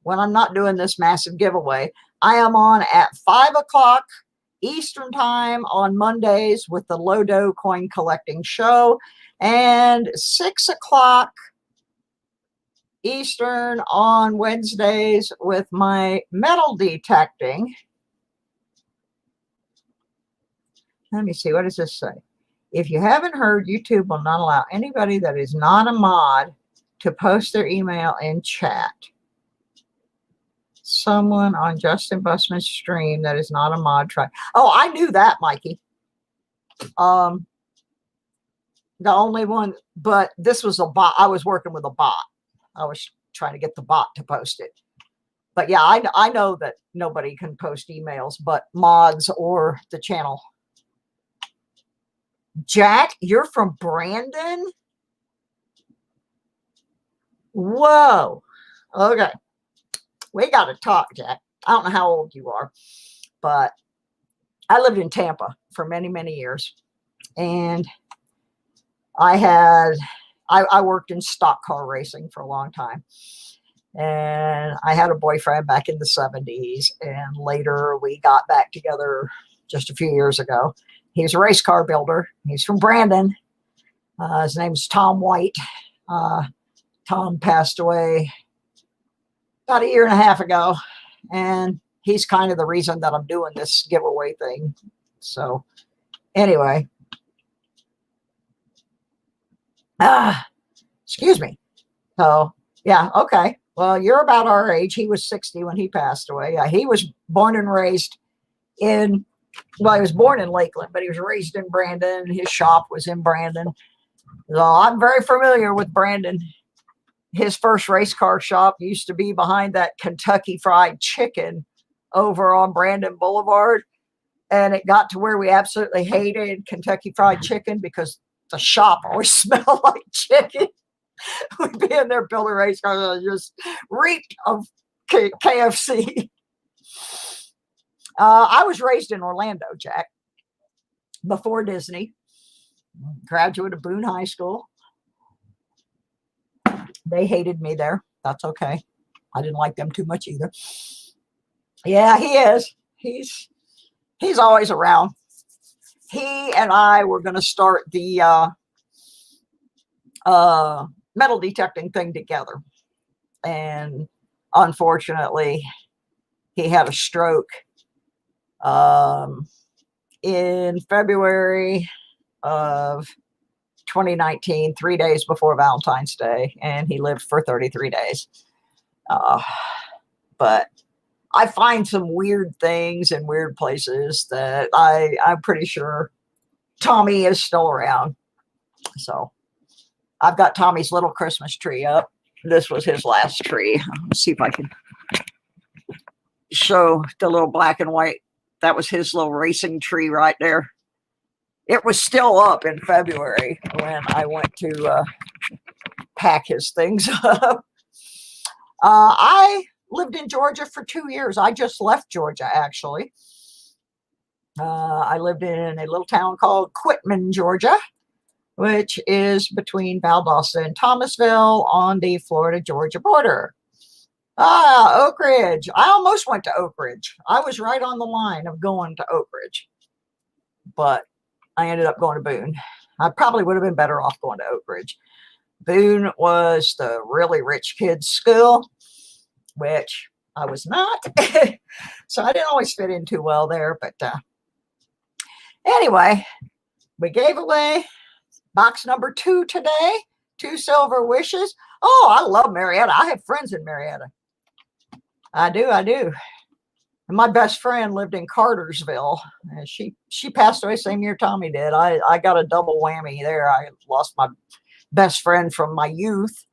when I'm not doing this massive giveaway, I am on at 5 o'clock Eastern time on Mondays with the Lodo coin collecting show, and 6 o'clock Eastern on Wednesdays with my metal detecting. Let me see, what does this say? If you haven't heard, YouTube will not allow anybody that is not a mod to post their email in chat. Someone on Justin Busman's stream that is not a mod try. Oh, I knew that, Mikey. The only one, but this was a bot. I was working with a bot. I was trying to get the bot to post it. But yeah, I know that nobody can post emails but mods or the channel. Jack, you're from Brandon? Whoa. Okay. We got to talk, Jack. I don't know how old you are, but I lived in Tampa for many, many years. And I worked in stock car racing for a long time. And I had a boyfriend back in the 70s. And later we got back together just a few years ago. He's a race car builder. He's from Brandon. His name's Tom White. Tom passed away about 1.5 years ago. And he's kind of the reason that I'm doing this giveaway thing. So anyway. Excuse me. So, yeah, okay. Well, you're about our age. He was 60 when he passed away. He was born and raised in, well, he was born in Lakeland, but he was raised in Brandon. His shop was in Brandon. So I'm very familiar with Brandon. His first race car shop used to be behind that Kentucky Fried Chicken over on Brandon Boulevard. And it got to where we absolutely hated Kentucky Fried Chicken because the shop always smelled like chicken. We'd be in there building race cars and just reeked of KFC. I was raised in Orlando, Jack, before Disney. Graduate of Boone High School. They hated me there. That's okay. I didn't like them too much either. Yeah, he is. He's always around. He and I were going to start the metal detecting thing together. And unfortunately, he had a stroke in February of 2019, 3 days before Valentine's Day, and he lived for 33 days. But I find some weird things in weird places that I'm pretty sure Tommy is still around. So I've got Tommy's little Christmas tree up. This was his last tree. Let's see if I can show the little black and white. That was his little racing tree right there. It was still up in February when I went to pack his things up. I lived in Georgia for 2 years. I just left Georgia, actually. I lived in a little town called Quitman, Georgia, which is between Valdosta and Thomasville on the Florida-Georgia border. Oak Ridge. I almost went to Oak Ridge. I was right on the line of going to Oak Ridge. But I ended up going to Boone. I probably would have been better off going to Oak Ridge. Boone was the really rich kids' school, which I was not. So I didn't always fit in too well there. But anyway, we gave away box number 2 today. 2 silver wishes. Oh, I love Marietta. I have friends in Marietta. I do. And my best friend lived in Cartersville. And she passed away same year Tommy did. I got a double whammy there. I lost my best friend from my youth.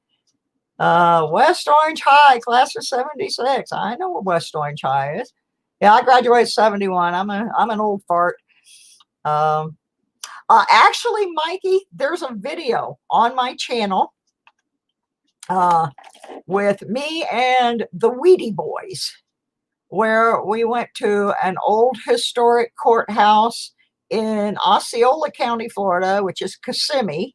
West Orange High, class of 76. I know what West Orange High is. Yeah, I graduated 71. I'm an old fart. Actually, Mikey, there's a video on my channel with me and the Weedy Boys, where we went to an old historic courthouse in Osceola County, Florida, which is Kissimmee.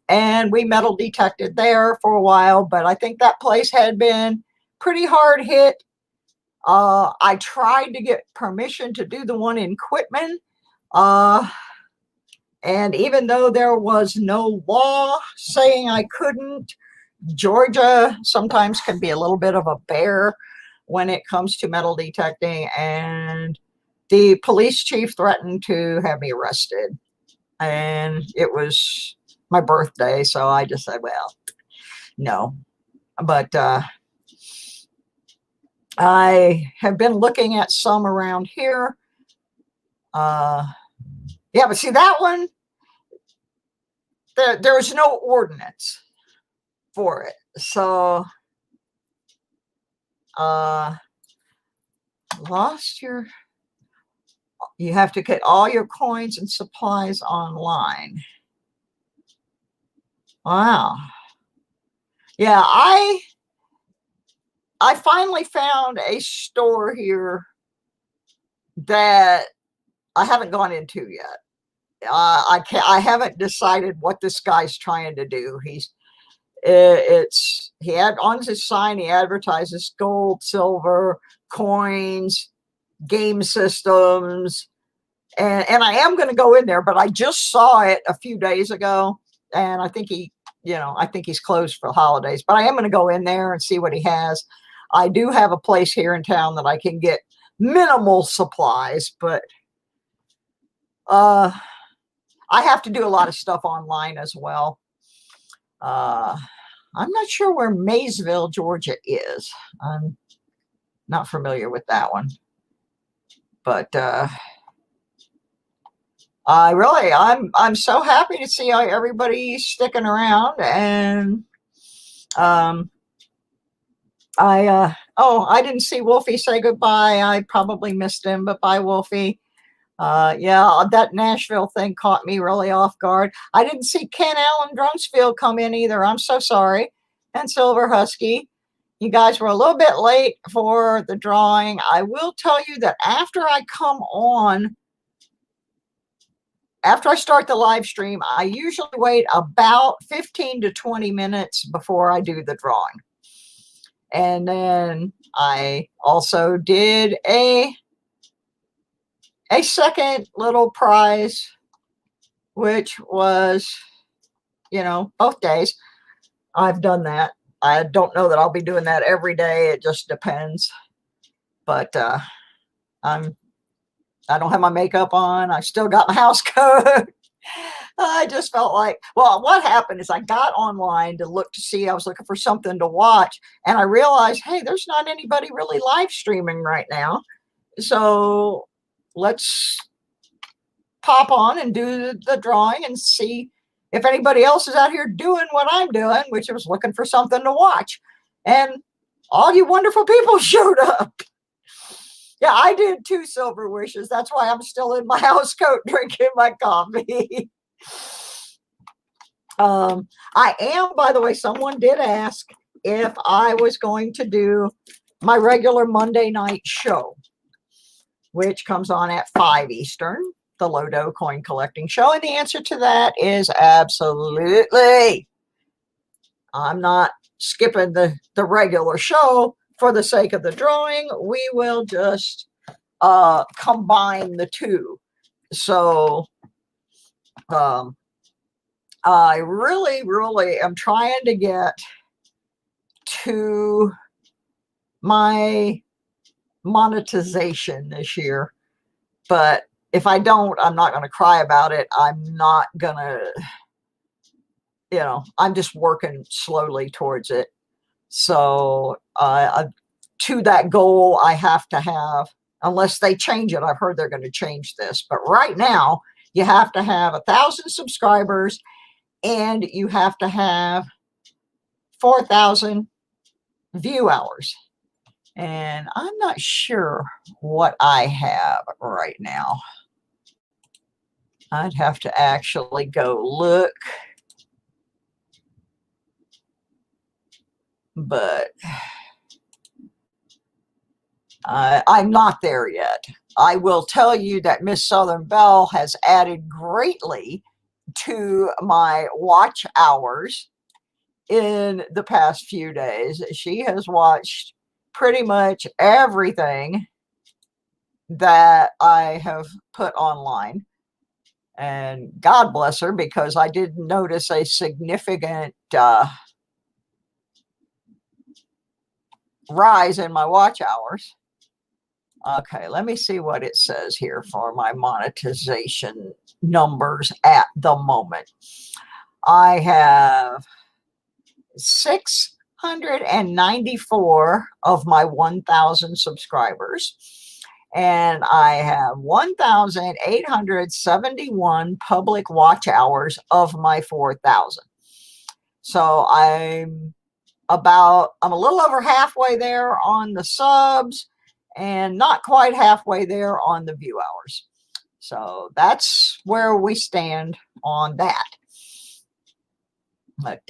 And we metal detected there for a while, but I think that place had been pretty hard hit. I tried to get permission to do the one in Quitman. And even though there was no law saying I couldn't, Georgia sometimes can be a little bit of a bear when it comes to metal detecting, and the police chief threatened to have me arrested. And it was my birthday, so I just said, well, no. But I have been looking at some around here. Yeah, but see that one, there was no ordinance for it. So you have to get all your coins and supplies online. Wow. Yeah, I finally found a store here that I haven't gone into yet. I haven't decided what this guy's trying to do. He had on his sign, he advertises gold, silver, coins, game systems, and I am going to go in there, but I just saw it a few days ago, and I think he's closed for the holidays, but I am going to go in there and see what he has. I do have a place here in town that I can get minimal supplies, but I have to do a lot of stuff online as well. I'm not sure where Maysville, Georgia is. I'm not familiar with that one. But I'm so happy to see everybody sticking around. And I didn't see Wolfie say goodbye. I probably missed him, but bye, Wolfie. Yeah, that Nashville thing caught me really off guard. I didn't see Ken Allen Drumsfield come in either. I'm so sorry. And Silver Husky, you guys were a little bit late for the drawing. I will tell you that after I start the live stream, I usually wait about 15 to 20 minutes before I do the drawing. And then I also did a second little prize, which was, both days. I've done that. I don't know that I'll be doing that every day. It just depends. But I don't have my makeup on. I still got my house coat. I just felt like, well, what happened is I got online to look to see, I was looking for something to watch, and I realized, hey, there's not anybody really live streaming right now. So let's pop on and do the drawing and see if anybody else is out here doing what I'm doing, which was looking for something to watch. And all you wonderful people showed up. Yeah, I did 2 silver wishes. That's why I'm still in my house coat drinking my coffee. I am, by the way, someone did ask if I was going to do my regular Monday night show, which comes on at 5 Eastern, the Lodo Coin Collecting Show. And the answer to that is absolutely. I'm not skipping the regular show for the sake of the drawing. We will just combine the two. So Um, I really, really am trying to get to my monetization this year. But if I don't, I'm not going to cry about it. I'm not going to, I'm just working slowly towards it. So to that goal, I have to have, unless they change it, I've heard they're going to change this. But right now, you have to have 1,000 subscribers and you have to have 4,000 view hours. And I'm not sure what I have right now. I'd have to actually go look. But I'm not there yet. I will tell you that Miss Southern Belle has added greatly to my watch hours in the past few days. She has watched pretty much everything that I have put online. And God bless her, because I did notice a significant rise in my watch hours. Okay, let me see what it says here for my monetization numbers at the moment. I have 694 of my 1,000 subscribers, and I have 1,871 public watch hours of my 4,000. So I'm a little over halfway there on the subs and not quite halfway there on the view hours. So that's where we stand on that. But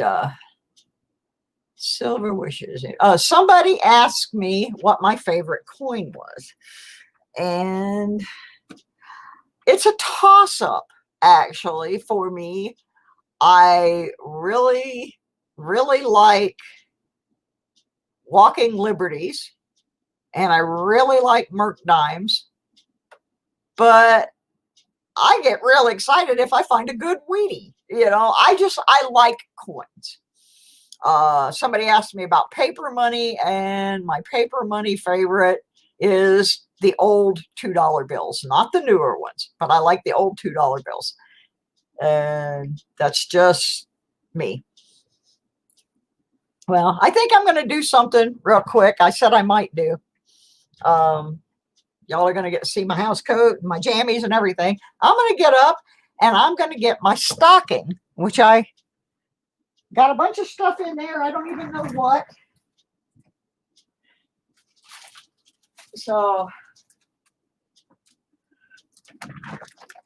silver wishes. Somebody asked me what my favorite coin was. And it's a toss-up, actually, for me. I really, really like Walking Liberties, and I really like Merc Dimes, but I get real excited if I find a good weenie. I like coins. Somebody asked me about paper money, and my paper money favorite is the old $2 bills, not the newer ones, but I like the old $2 bills. And that's just me. Well, I think I'm going to do something real quick. I said I might do. Y'all are going to get to see my house coat and my jammies and everything. I'm going to get up and I'm going to get my stocking, which I got a bunch of stuff in there. I don't even know what. So,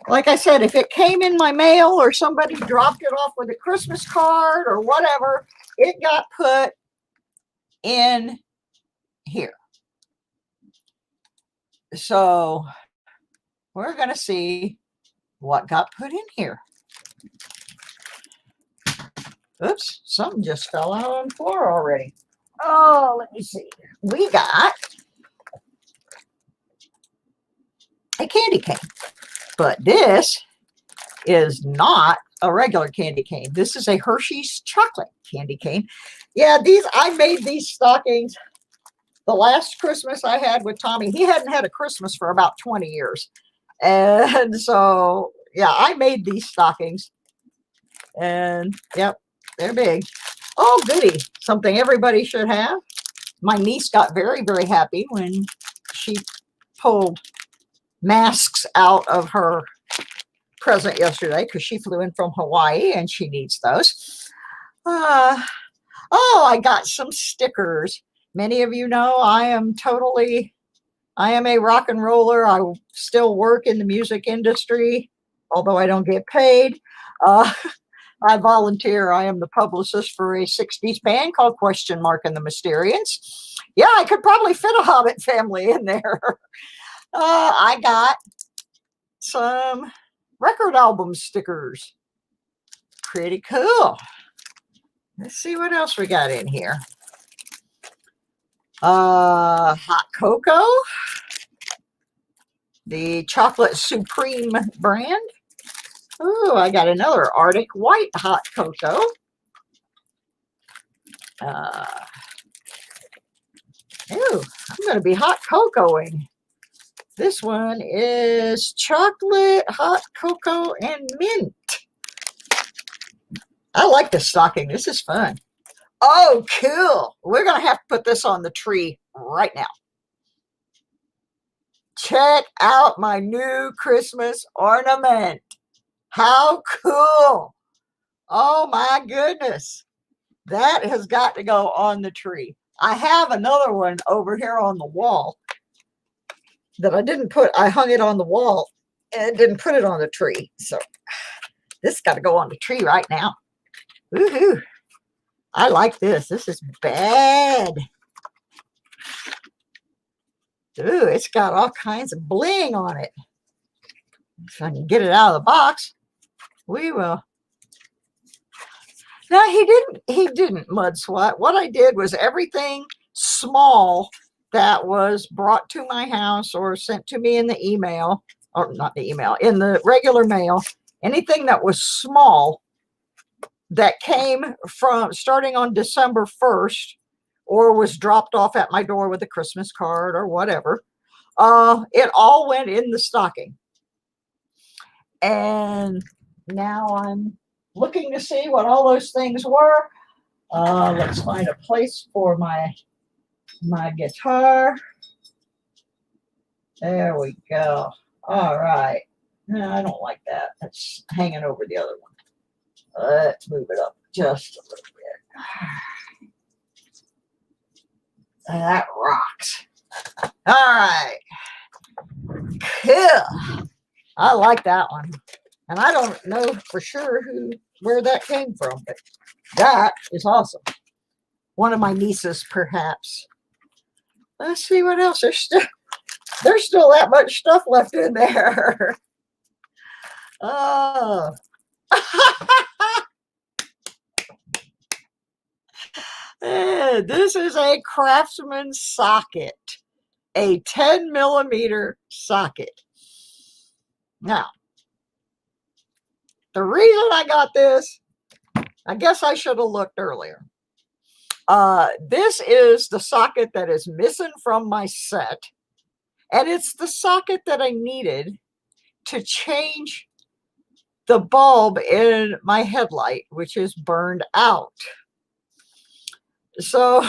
like I said, if it came in my mail or somebody dropped it off with a Christmas card or whatever, it got put in here. So we're going to see what got put in here. Oops, something just fell out on the floor already. Oh, let me see. We got a candy cane, but this is not a regular candy cane. This is a Hershey's chocolate candy cane. Yeah, I made these stockings the last Christmas I had with Tommy. He hadn't had a Christmas for about 20 years. And so, yeah, I made these stockings. And, yep, they're big. Oh, goody. Something everybody should have. My niece got very, very happy when she pulled masks out of her present yesterday, because she flew in from Hawaii and she needs those. Oh, I got some stickers. Many of you know I am a rock and roller. I still work in the music industry, although I don't get paid. I volunteer. I am the publicist for a 60s band called Question Mark and the Mysterians. Yeah, I could probably fit a Hobbit family in there. I got some record album stickers. Pretty cool. Let's see what else we got in here. Hot cocoa. The Chocolate Supreme brand. Oh, I got another Arctic white hot cocoa. I'm going to be hot cocoaing. This one is chocolate, hot cocoa, and mint. I like this stocking. This is fun. Oh, cool. We're going to have to put this on the tree right now. Check out my new Christmas ornament. How cool. Oh, my goodness. That has got to go on the tree. I have another one over here on the wall that I didn't put. I hung it on the wall and didn't put it on the tree. So this got to go on the tree right now. Woohoo. I like this. This is bad. Ooh, it's got all kinds of bling on it. If I can get it out of the box, we will. No, he didn't mud swat. What I did was everything small that was brought to my house or sent to me in the email, or not the email, in the regular mail, anything that was small that came from starting on December 1st or was dropped off at my door with a Christmas card or whatever, it all went in the stocking. And now I'm looking to see what all those things were. Let's find a place for my guitar. There we go. All right. No, I don't like that. That's hanging over the other one. Let's move it up just a little bit. That rocks. All right. Cool. I like that one. And I don't know for sure where that came from, but that is awesome. One of my nieces, perhaps. Let's see what else. There's still that much stuff left in there. Oh. This is a Craftsman socket, a 10mm socket. Now, the reason I got this, I guess I should have looked earlier. This is the socket that is missing from my set, and it's the socket that I needed to change the bulb in my headlight, which is burned out. So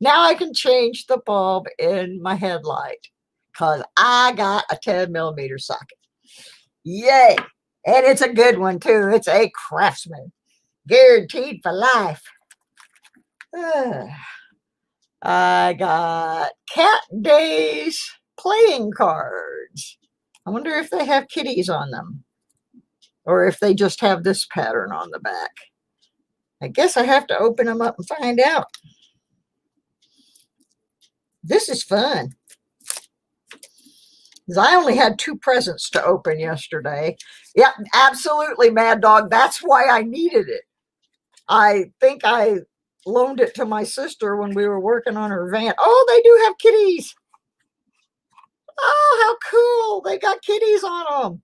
now I can change the bulb in my headlight because I got a 10mm socket. Yay! And it's a good one too. It's a Craftsman, guaranteed for life. I got Cat Days playing cards. I wonder if they have kitties on them or if they just have this pattern on the back. I guess I have to open them up and find out. This is fun. Because I only had 2 presents to open yesterday. Yeah, absolutely, Mad Dog. That's why I needed it. I think I loaned it to my sister when we were working on her van. Oh, they do have kitties. Oh, how cool. They got kitties on them.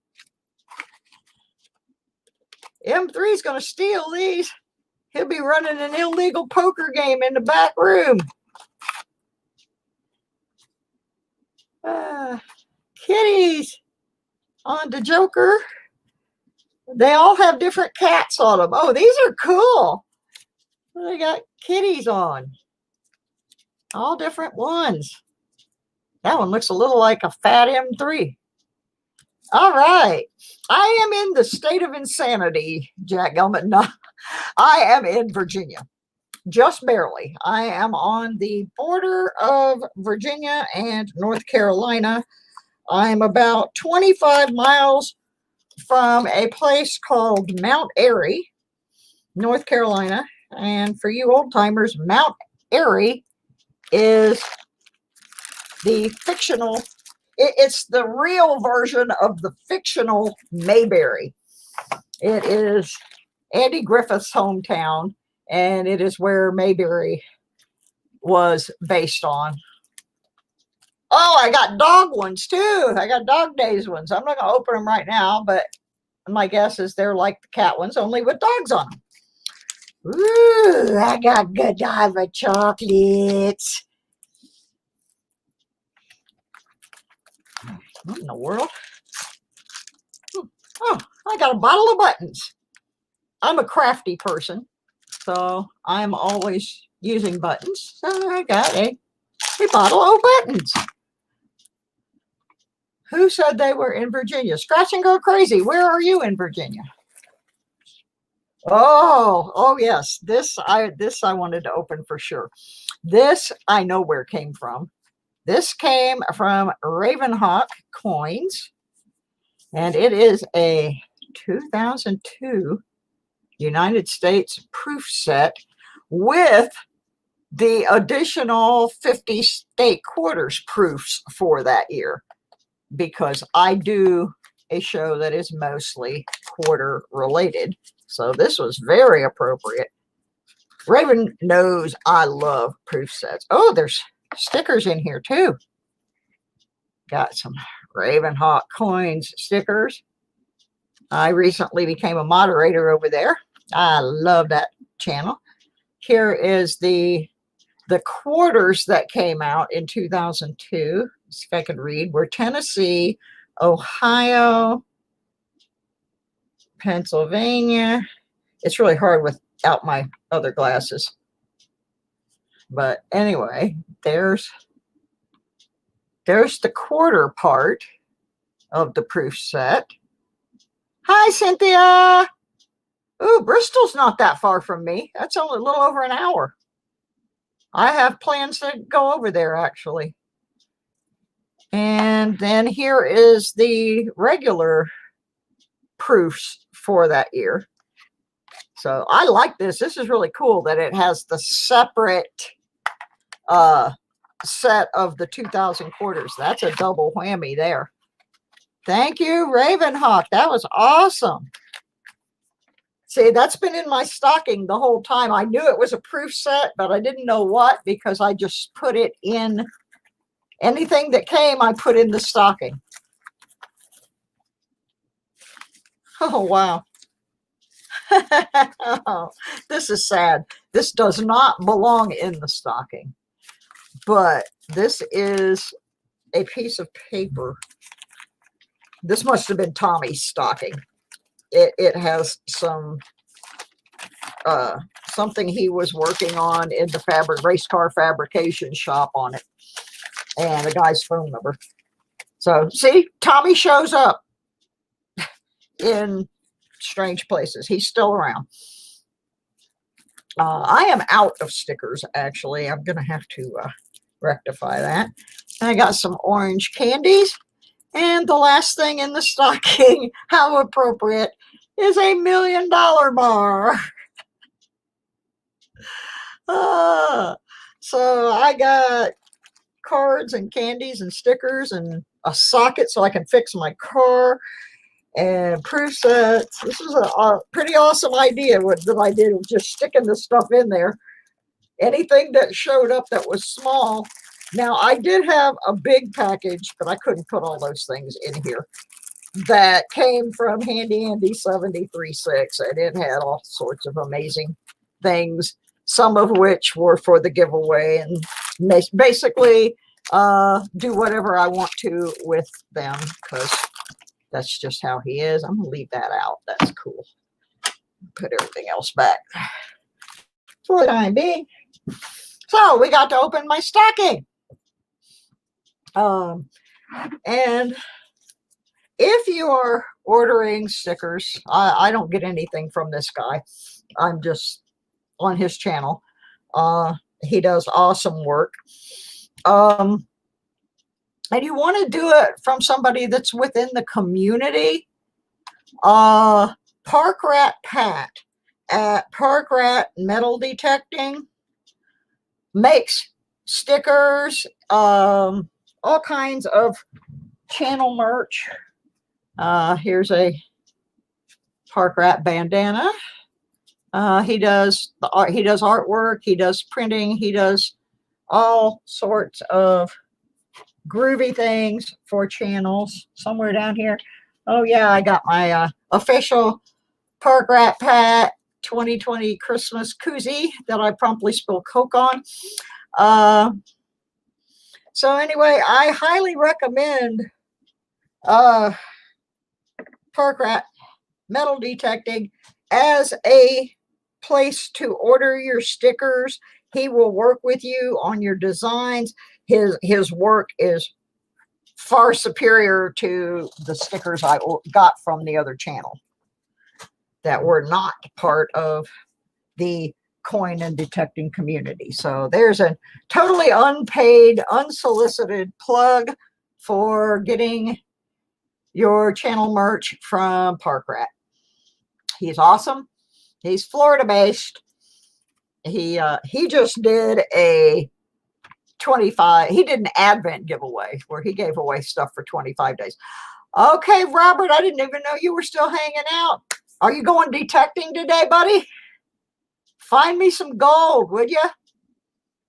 M3's going to steal these. He'll be running an illegal poker game in the back room. Kitties on the Joker. They all have different cats on them. Oh, these are cool. They got kitties on. All different ones. That one looks a little like a fat M3. All right. I am in the state of insanity, Jack Gelman. No, I am in Virginia. Just barely. I am on the border of Virginia and North Carolina. I'm about 25 miles from a place called Mount Airy, North Carolina. And for you old timers, Mount Airy is the fictional, it's the real version of the fictional Mayberry. It is Andy Griffith's hometown, and it is where Mayberry was based on. Oh, I got dog ones too. I got Dog Days ones. I'm not going to open them right now, but my guess is they're like the cat ones, only with dogs on them. Ooh, I got Godiva chocolates. What in the world? Oh, I got a bottle of buttons. I'm a crafty person, so I'm always using buttons. So I got a bottle of buttons. Who said they were in Virginia? Scratch and Go Crazy. Where are you in Virginia? Oh yes. This I wanted to open for sure. This I know where it came from. This came from Ravenhawk Coins, and it is a 2002 United States proof set with the additional 50 state quarters proofs for that year, because I do a show that is mostly quarter related. So this was very appropriate. Raven knows I love proof sets. Oh, there's stickers in here too. Got some Ravenhawk Coins stickers. I recently became a moderator over there. I love that channel. Here is the quarters that came out in 2002. See if I can read. We're Tennessee, Ohio, Pennsylvania. It's really hard without my other glasses. But anyway, there's the quarter part of the proof set. Hi, Cynthia. Ooh, Bristol's not that far from me. That's only a little over an hour. I have plans to go over there, actually. And then here is the regular proofs for that year. So I like this. This is really cool that it has the separate set of the 2000 quarters. That's a double whammy there. Thank you, Ravenhawk. That was awesome. See, that's been in my stocking the whole time. I knew it was a proof set, but I didn't know what, because I just put it in. Anything that came, I put in the stocking. Oh, wow. Oh, this is sad. This does not belong in the stocking, but this is a piece of paper. This must have been Tommy's stocking. It has some something he was working on in the race car fabrication shop on it, and a guy's phone number. So see, Tommy shows up in strange places. He's still around. I am out of stickers, actually. I'm gonna have to rectify that. And I got some orange candies. And the last thing in the stocking, how appropriate, is a $1 million bar. So I got cards and candies and stickers and a socket so I can fix my car and proof sets. This is a pretty awesome idea that I did, of just sticking this stuff in there. Anything that showed up that was small. Now, I did have a big package, but I couldn't put all those things in here, that came from Handy Andy 736, and it had all sorts of amazing things, some of which were for the giveaway, and basically do whatever I want to with them, because that's just how he is. I'm going to leave that out. That's cool. Put everything else back for the time being. So we got to open my stocking. And if you are ordering stickers, I don't get anything from this guy. I'm just on his channel. He does awesome work. And you want to do it from somebody that's within the community. Park Rat Pat at Park Rat Metal Detecting makes stickers, all kinds of channel merch. Here's a Park Rat bandana. He does artwork, he does printing, he does all sorts of groovy things for channels. Somewhere down here, Oh yeah, I got my official Park Rat Pat 2020 Christmas koozie that I promptly spilled Coke on. Uh, so anyway, I highly recommend uh, Park Rat Metal Detecting as a place to order your stickers. He will work with you on your designs. His work is far superior to the stickers I got from the other channel that were not part of the coin and detecting community. So there's a totally unpaid, unsolicited plug for getting your channel merch from Park Rat. He's awesome. He's Florida based. He just did a 25, he did an Advent giveaway where he gave away stuff for 25 days. Okay, Robert, I didn't even know you were still hanging out. Are you going detecting today, buddy? Find me some gold, would you?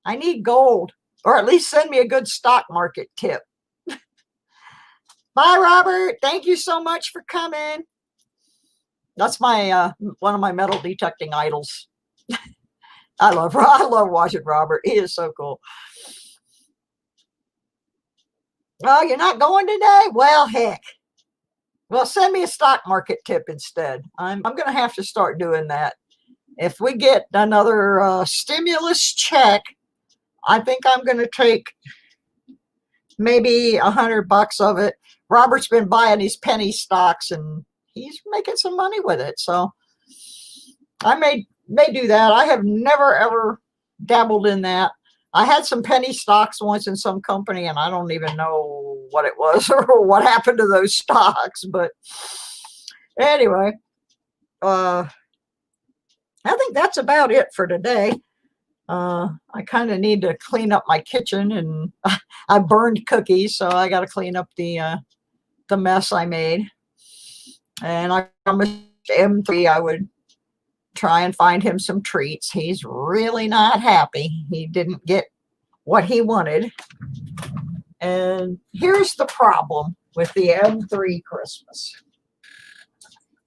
I need gold, or at least send me a good stock market tip. Bye, Robert. Thank you so much for coming. That's my one of my metal detecting idols. I love watching Robert. He is so cool. Oh, you're not going today? Well, heck. Well, send me a stock market tip instead. I'm going to have to start doing that. If we get another stimulus check, I think I'm going to take maybe $100 of it. Robert's been buying these penny stocks and he's making some money with it. So I may do that. I have never ever dabbled in that. I had some penny stocks once in some company and I don't even know what it was or what happened to those stocks. But anyway, I think that's about it for today. I kind of need to clean up my kitchen, and I burned cookies, so I got to clean up the mess I made. And I promised M3 I would try and find him some treats. He's really not happy. He didn't get what he wanted. And here's the problem with the M3 Christmas.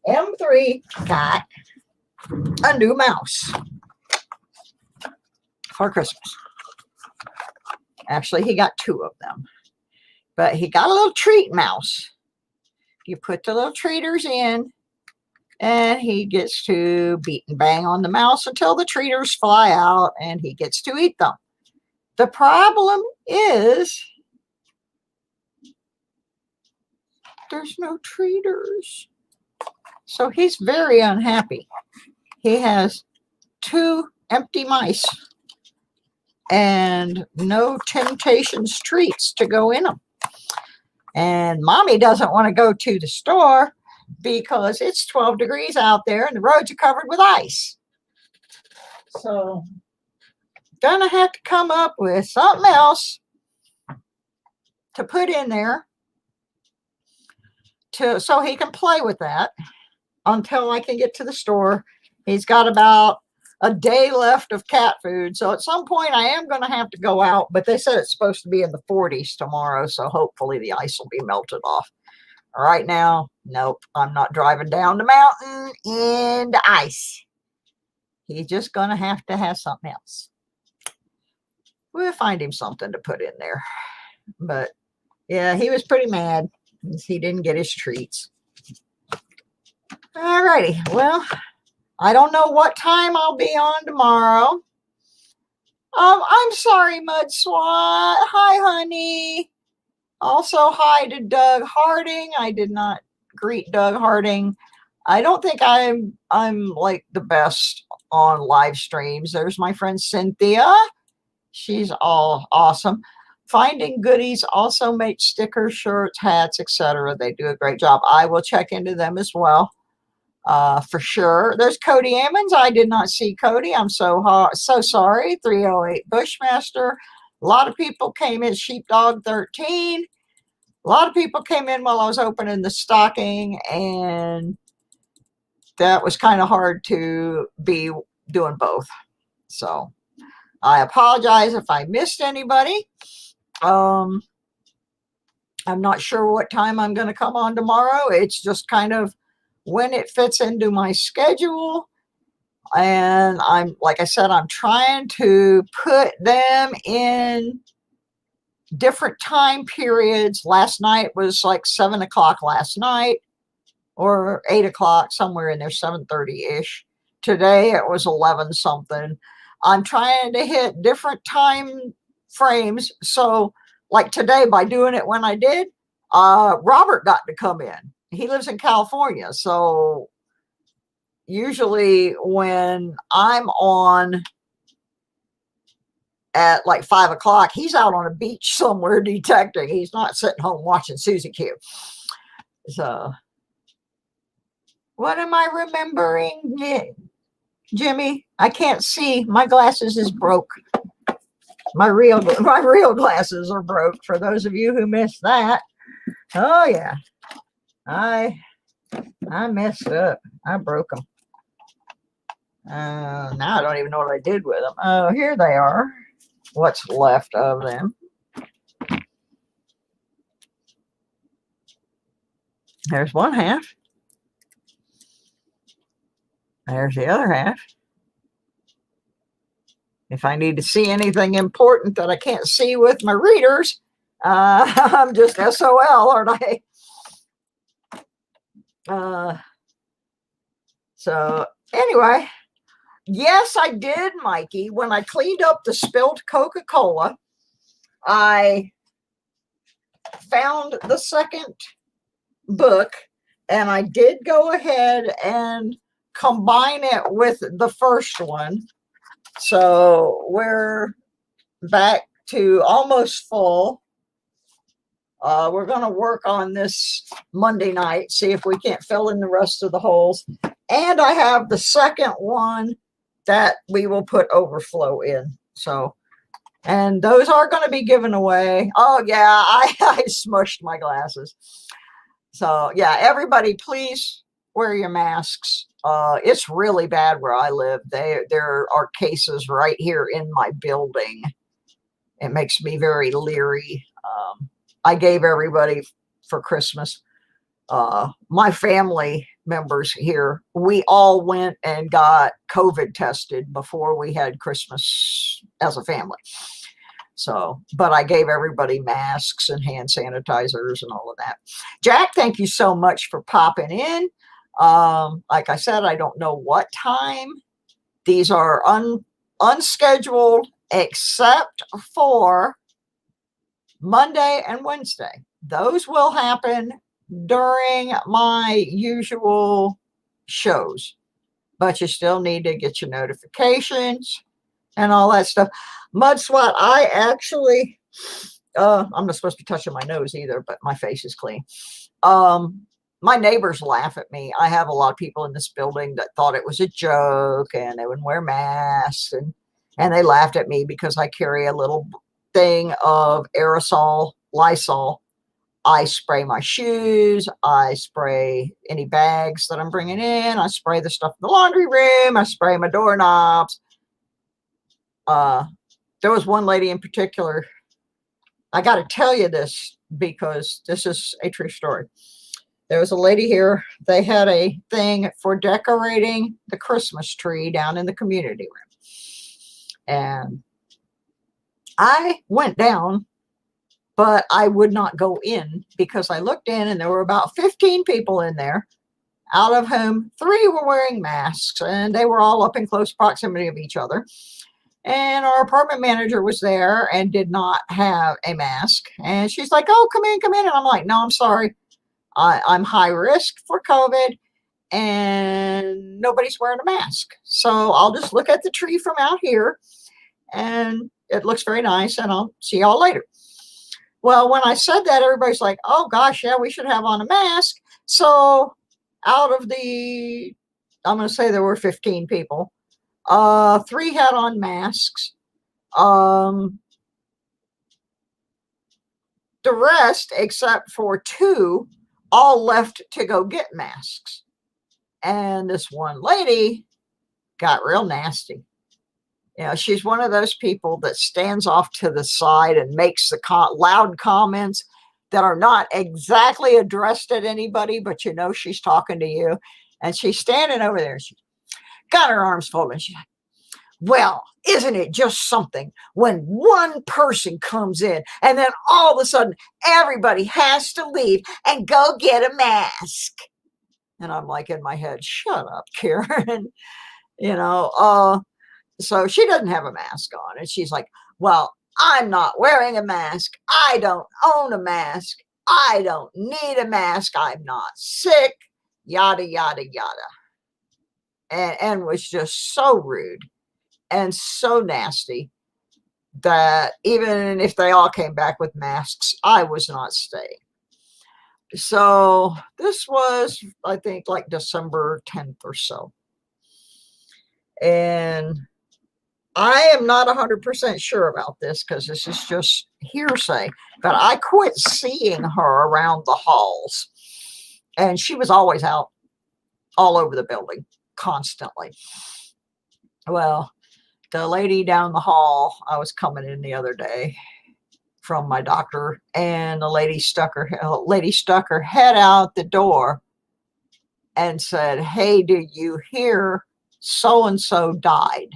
M3 got a new mouse for Christmas. Actually, he got 2 of them. But he got a little treat mouse. You put the little treaters in, and he gets to beat and bang on the mouse until the treaters fly out, and he gets to eat them. The problem is there's no treaters. So he's very unhappy. He has 2 empty mice and no Temptations treats to go in them. And Mommy doesn't want to go to the store because it's 12 degrees out there and the roads are covered with ice. So gonna have to come up with something else to put in there so he can play with that until I can get to the store. He's got about a day left of cat food. So at some point I am going to have to go out, but they said it's supposed to be in the 40s tomorrow. So hopefully the ice will be melted off. Right now, nope, I'm not driving down the mountain in the ice. He's just going to have something else. We'll find him something to put in there. But yeah, he was pretty mad. He didn't get his treats. All righty. Well, I don't know what time I'll be on tomorrow. I'm sorry, Mud Swat. Hi, honey. Also, hi to Doug Harding. I did not greet Doug Harding. I don't think I'm like the best on live streams. There's my friend Cynthia. She's all awesome. Finding Goodies also makes stickers, shirts, hats, etc. They do a great job. I will check into them as well. For sure. There's Cody Ammons. I did not see Cody. I'm so sorry. 308 Bushmaster. A lot of people came in. Sheepdog 13. A lot of people came in while I was opening the stocking, and that was kind of hard to be doing both. So I apologize if I missed anybody. I'm not sure what time I'm going to come on tomorrow. It's just kind of when it fits into my schedule. And like I said, I'm trying to put them in different time periods. Last night was like 7 o'clock last night, or 8 o'clock, somewhere in there, 7:30-ish. Today it was 11 something. I'm trying to hit different time frames. So like today, by doing it when I did, Robert got to come in. He lives in California. So usually when I'm on at like 5 o'clock, he's out on a beach somewhere detecting. He's not sitting home watching Susie Q. So what am I remembering? Jimmy, I can't see. My glasses is broke. My real glasses are broke, for those of you who missed that. Oh yeah, I messed up. I broke them. Now I don't even know what I did with them. Oh, here they are. What's left of them. There's one half. There's the other half. If I need to see anything important that I can't see with my readers, I'm just SOL, aren't I? So anyway, yes, I did, Mikey. When I cleaned up the spilled Coca-Cola, I found the second book, and I did go ahead and combine it with the first one. So we're back to almost full. We're going to work on this Monday night, see if we can't fill in the rest of the holes. And I have the second one that we will put overflow in. So, and those are going to be given away. Oh yeah, I smushed my glasses. So yeah, everybody please wear your masks. It's really bad where I live. There are cases right here in my building. It makes me very leery. I gave everybody for Christmas, my family members here, we all went and got COVID tested before we had Christmas as a family. So, but I gave everybody masks and hand sanitizers and all of that. Jack, thank you so much for popping in. Like I said, I don't know what time. These are unscheduled except for Monday and Wednesday. Those will happen during my usual shows, but you still need to get your notifications and all that stuff. Mud Swat, I actually, I'm not supposed to be touching my nose either, but my face is clean. My neighbors laugh at me. I have a lot of people in this building that thought it was a joke and they wouldn't wear masks, and they laughed at me because I carry a little thing of aerosol Lysol. I spray my shoes. I spray any bags that I'm bringing in. I spray the stuff in the laundry room. I spray my doorknobs. There was one lady in particular. I got to tell you this because this is a true story. There was a lady here. They had a thing for decorating the Christmas tree down in the community room. And I went down, but I would not go in because I looked in and there were about 15 people in there, out of whom 3 were wearing masks, and they were all up in close proximity of each other. And our apartment manager was there and did not have a mask. And she's like, oh, come in, come in. And I'm like, no, I'm sorry. I'm high risk for COVID and nobody's wearing a mask. So I'll just look at the tree from out here and it looks very nice and I'll see y'all later. Well, when I said that, everybody's like, oh gosh, yeah, we should have on a mask. So out of the, I'm going to say there were 15 people, 3 had on masks. The rest, except for 2, all left to go get masks. And this one lady got real nasty. You know, she's one of those people that stands off to the side and makes the loud comments that are not exactly addressed at anybody, but you know she's talking to you. And she's standing over there. She's got her arms folded. And she's like, well, isn't it just something when one person comes in and then all of a sudden everybody has to leave and go get a mask? And I'm like in my head, shut up, Karen. you know, so she doesn't have a mask on. And she's like, well, I'm not wearing a mask. I don't own a mask. I don't need a mask. I'm not sick. Yada, yada, yada. And was just so rude and so nasty that even if they all came back with masks, I was not staying. So this was, I think, like December 10th or so. And I am not 100% sure about this because this is just hearsay, but I quit seeing her around the halls. And she was always out all over the building, constantly. Well, the lady down the hall, I was coming in the other day from my doctor, and the lady stuck her head out the door and said, hey, did you hear so-and-so died?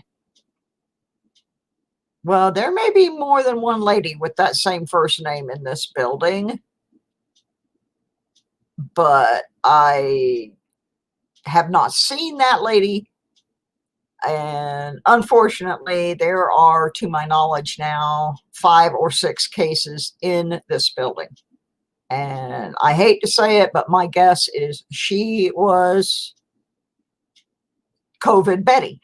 Well, there may be more than one lady with that same first name in this building, but I have not seen that lady. And unfortunately, there are, to my knowledge now, 5 or 6 cases in this building. And I hate to say it, but my guess is she was COVID Betty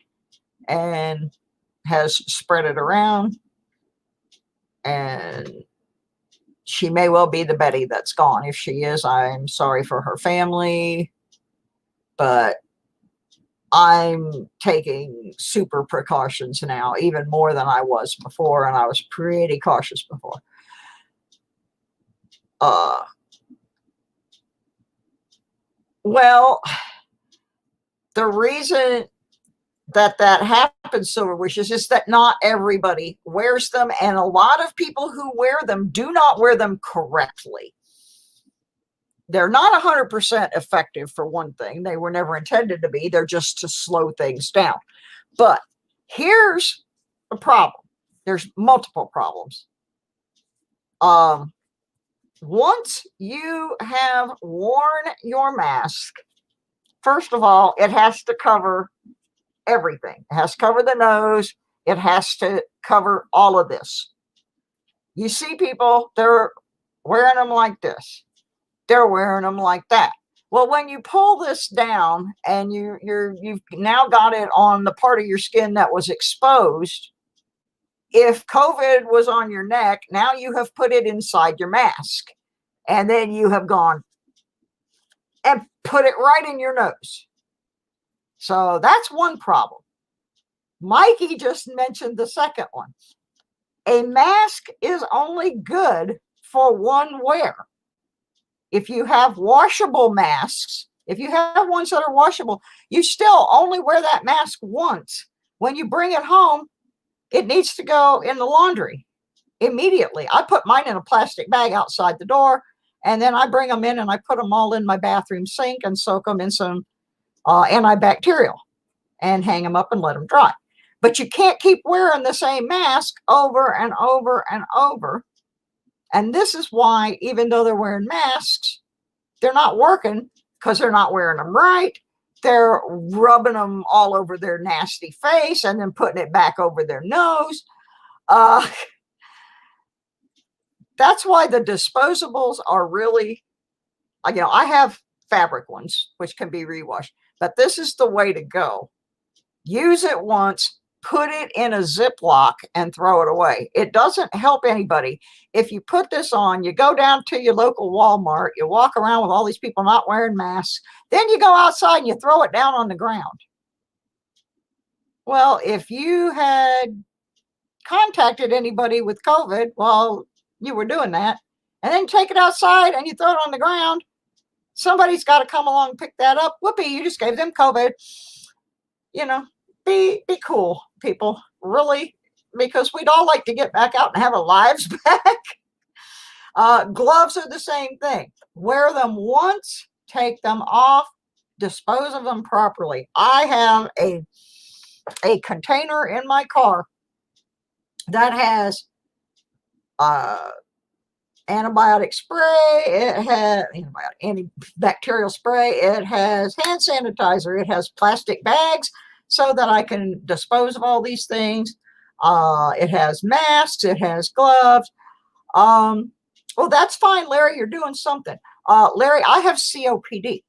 and has spread it around. And she may well be the Betty that's gone. If she is, I'm sorry for her family. But I'm taking super precautions now, even more than I was before, and I was pretty cautious before. Well, the reason that happens, Silver Wishes, is that not everybody wears them, and a lot of people who wear them do not wear them correctly. They're not 100% effective, for one thing. They were never intended to be. They're just to slow things down. But here's the problem. There's multiple problems. Once you have worn your mask, first of all, it has to cover everything. It has to cover the nose. It has to cover all of this. You see people, they're wearing them like this. They're wearing them like that. Well, when you pull this down and you've now got it on the part of your skin that was exposed, if COVID was on your neck, now you have put it inside your mask. And then you have gone and put it right in your nose. So that's one problem. Mikey just mentioned the second one. A mask is only good for one wear. If you have washable masks, if you have ones that are washable, you still only wear that mask once. When you bring it home, it needs to go in the laundry immediately. I put mine in a plastic bag outside the door, and then I bring them in and I put them all in my bathroom sink and soak them in some antibacterial and hang them up and let them dry. But you can't keep wearing the same mask over and over and over. And this is why, even though they're wearing masks, they're not working because they're not wearing them right. They're rubbing them all over their nasty face and then putting it back over their nose. That's why the disposables are really, I have fabric ones, which can be rewashed, but this is the way to go. Use it once, put it in a Ziploc and throw it away. It doesn't help anybody. If you put this on, you go down to your local Walmart, you walk around with all these people not wearing masks, then you go outside and you throw it down on the ground. Well, if you had contacted anybody with COVID, well, you were doing that, and then take it outside and you throw it on the ground, somebody's got to come along and pick that up. Whoopee, you just gave them COVID. Be cool, people, really, because we'd all like to get back out and have our lives back. Gloves are the same thing. Wear them once, take them off, dispose of them properly. I have a container in my car that has antibiotic spray, it has antibacterial spray, it has hand sanitizer, it has plastic bags so that I can dispose of all these things. It has masks, it has gloves. Well, that's fine, Larry, you're doing something. Larry, I have COPD.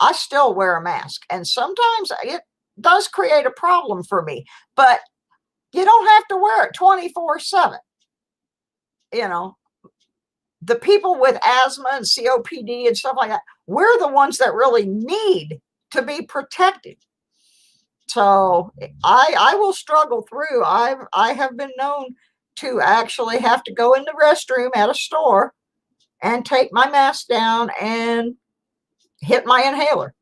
I still wear a mask, and sometimes it does create a problem for me, but you don't have to wear it 24/7. You know, the people with asthma and COPD and stuff like that, we're the ones that really need to be protected. So I will struggle through. I have been known to actually have to go in the restroom at a store and take my mask down and hit my inhaler.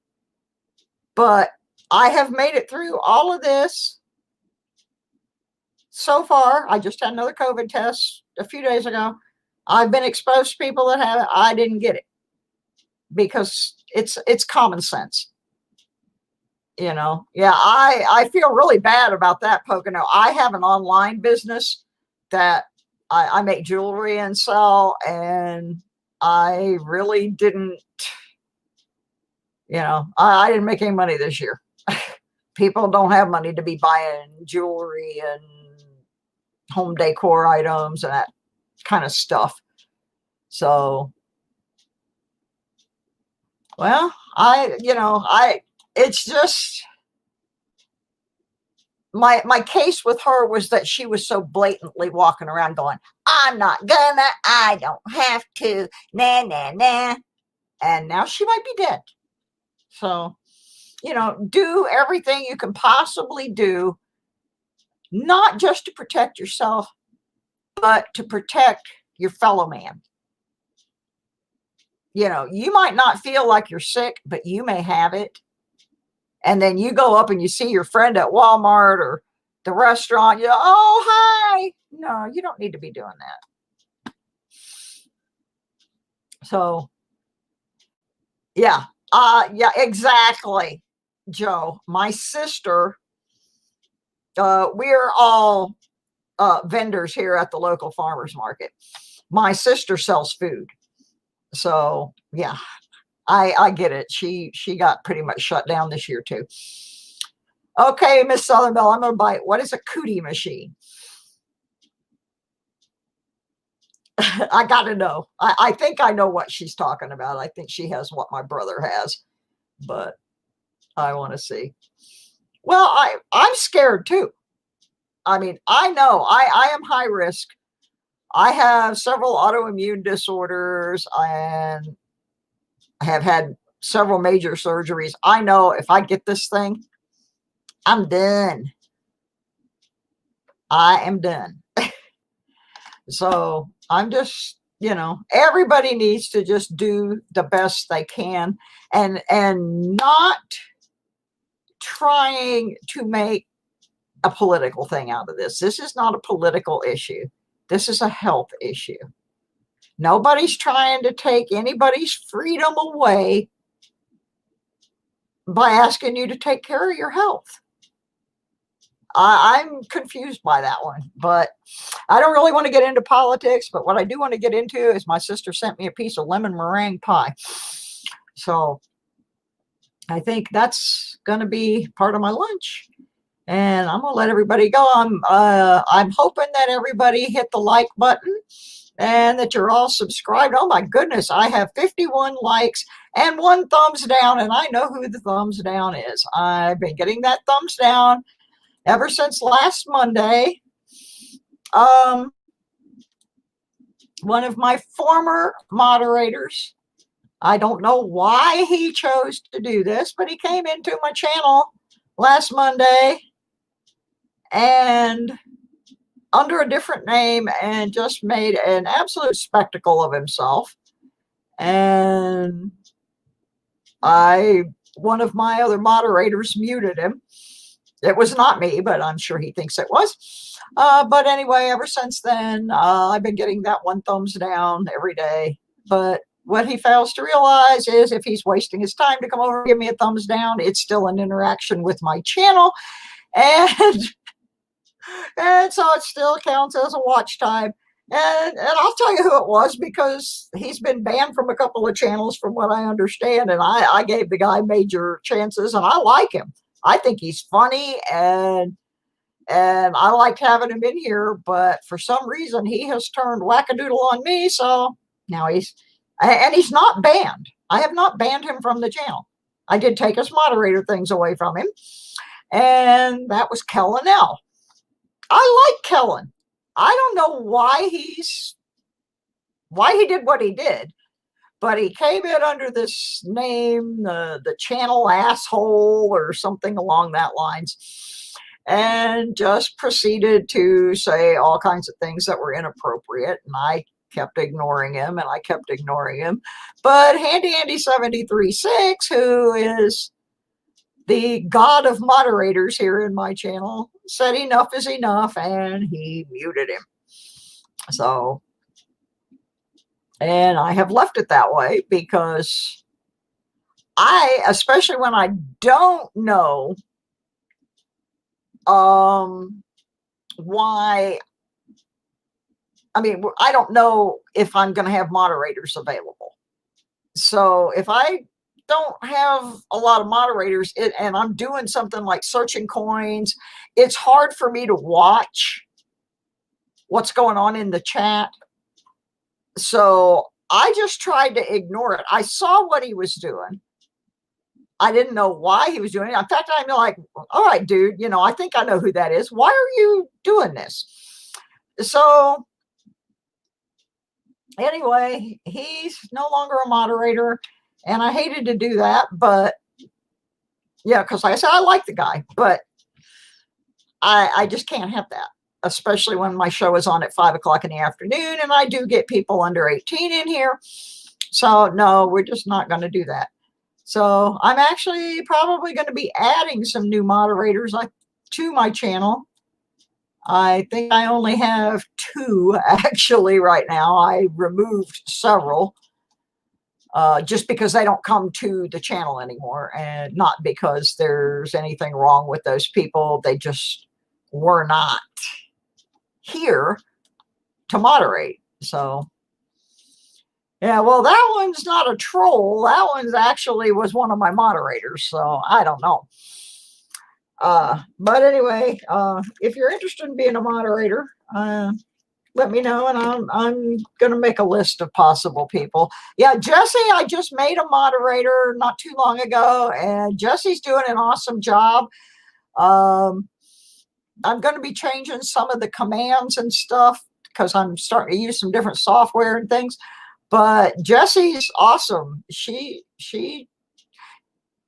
But I have made it through all of this so far. I just had another COVID test a few days ago. I've been exposed to people that have it. I didn't get it because it's common sense. You know, yeah, I feel really bad about that, Pocono. I have an online business that I make jewelry and sell, and I really didn't, I didn't make any money this year. People don't have money to be buying jewelry and home decor items and that kind of stuff. So, well, it's just my case with her was that she was so blatantly walking around going, I'm not gonna, I don't have to, nah, nah, nah. And now she might be dead. So, do everything you can possibly do, not just to protect yourself, but to protect your fellow man. You might not feel like you're sick, but you may have it. And then you go up and you see your friend at Walmart or the restaurant. Oh, hi. No, you don't need to be doing that. So, yeah. Yeah, exactly, Joe. My sister, we're all vendors here at the local farmers market. My sister sells food. So, yeah, I get it. She got pretty much shut down this year too. Okay, Miss Southern Belle, I'm gonna bite. What is a cootie machine? I gotta know. I think I know what she's talking about. I think she has what my brother has, but I want to see. Well, I'm scared too. I mean, I know I am high risk. I have several autoimmune disorders and I have had several major surgeries. I know if I get this thing, I'm done. I am done. So I'm just, everybody needs to just do the best they can and not trying to make a political thing out of this. This is not a political issue. This is a health issue. Nobody's trying to take anybody's freedom away by asking you to take care of your health. I'm confused by that one, but I don't really want to get into politics. But what I do want to get into is my sister sent me a piece of lemon meringue pie. So I think that's going to be part of my lunch. And I'm going to let everybody go. I'm hoping that everybody hit the like button and that you're all subscribed. Oh my goodness, I have 51 likes and 1 thumbs down, and I know who the thumbs down is. I've been getting that thumbs down ever since last Monday. One of my former moderators, I don't know why he chose to do this, but he came into my channel last Monday and under a different name and just made an absolute spectacle of himself. And one of my other moderators muted him. It was not me, but I'm sure he thinks it was. But anyway, ever since then, I've been getting that one thumbs down every day. But what he fails to realize is if he's wasting his time to come over and give me a thumbs down, it's still an interaction with my channel. And, and so it still counts as a watch time. And I'll tell you who it was, because he's been banned from a couple of channels from what I understand. And I gave the guy major chances, and I like him. I think he's funny, and I like having him in here, but for some reason he has turned wackadoodle on me. So now he's not banned. I have not banned him from the channel. I did take his moderator things away from him, and that was Kellen L. I like Kellen. I don't know why he did what he did, but he came in under this name, the channel asshole or something along that lines, and just proceeded to say all kinds of things that were inappropriate. And I kept ignoring him, and I kept ignoring him. But Handy Andy 736, who is the god of moderators here in my channel, said enough is enough, and he muted him. So, and I have left it that way, because especially when I don't know why, I mean, I don't know if I'm going to have moderators available. So if I don't have a lot of moderators and I'm doing something like searching coins, it's hard for me to watch what's going on in the chat. So I just tried to ignore it. I saw what he was doing. I didn't know why he was doing it. In fact, I'm like, all right, dude, I think I know who that is. Why are you doing this? So anyway, he's no longer a moderator, and I hated to do that, but yeah, because like I said, I like the guy, but I just can't have that, especially when my show is on at 5 o'clock in the afternoon, and I do get people under 18 in here. So no, we're just not going to do that. So I'm actually probably going to be adding some new moderators to my channel. I think I only have 2 actually right now. I removed several just because they don't come to the channel anymore, and not because there's anything wrong with those people. They just were not here to moderate. So yeah, well, that one's not a troll. That one's actually was one of my moderators. So I don't know. But anyway, if you're interested in being a moderator, let me know, and I'm going to make a list of possible people. Yeah, Jesse, I just made a moderator not too long ago, and Jesse's doing an awesome job. I'm going to be changing some of the commands and stuff, because I'm starting to use some different software and things. But Jesse's awesome.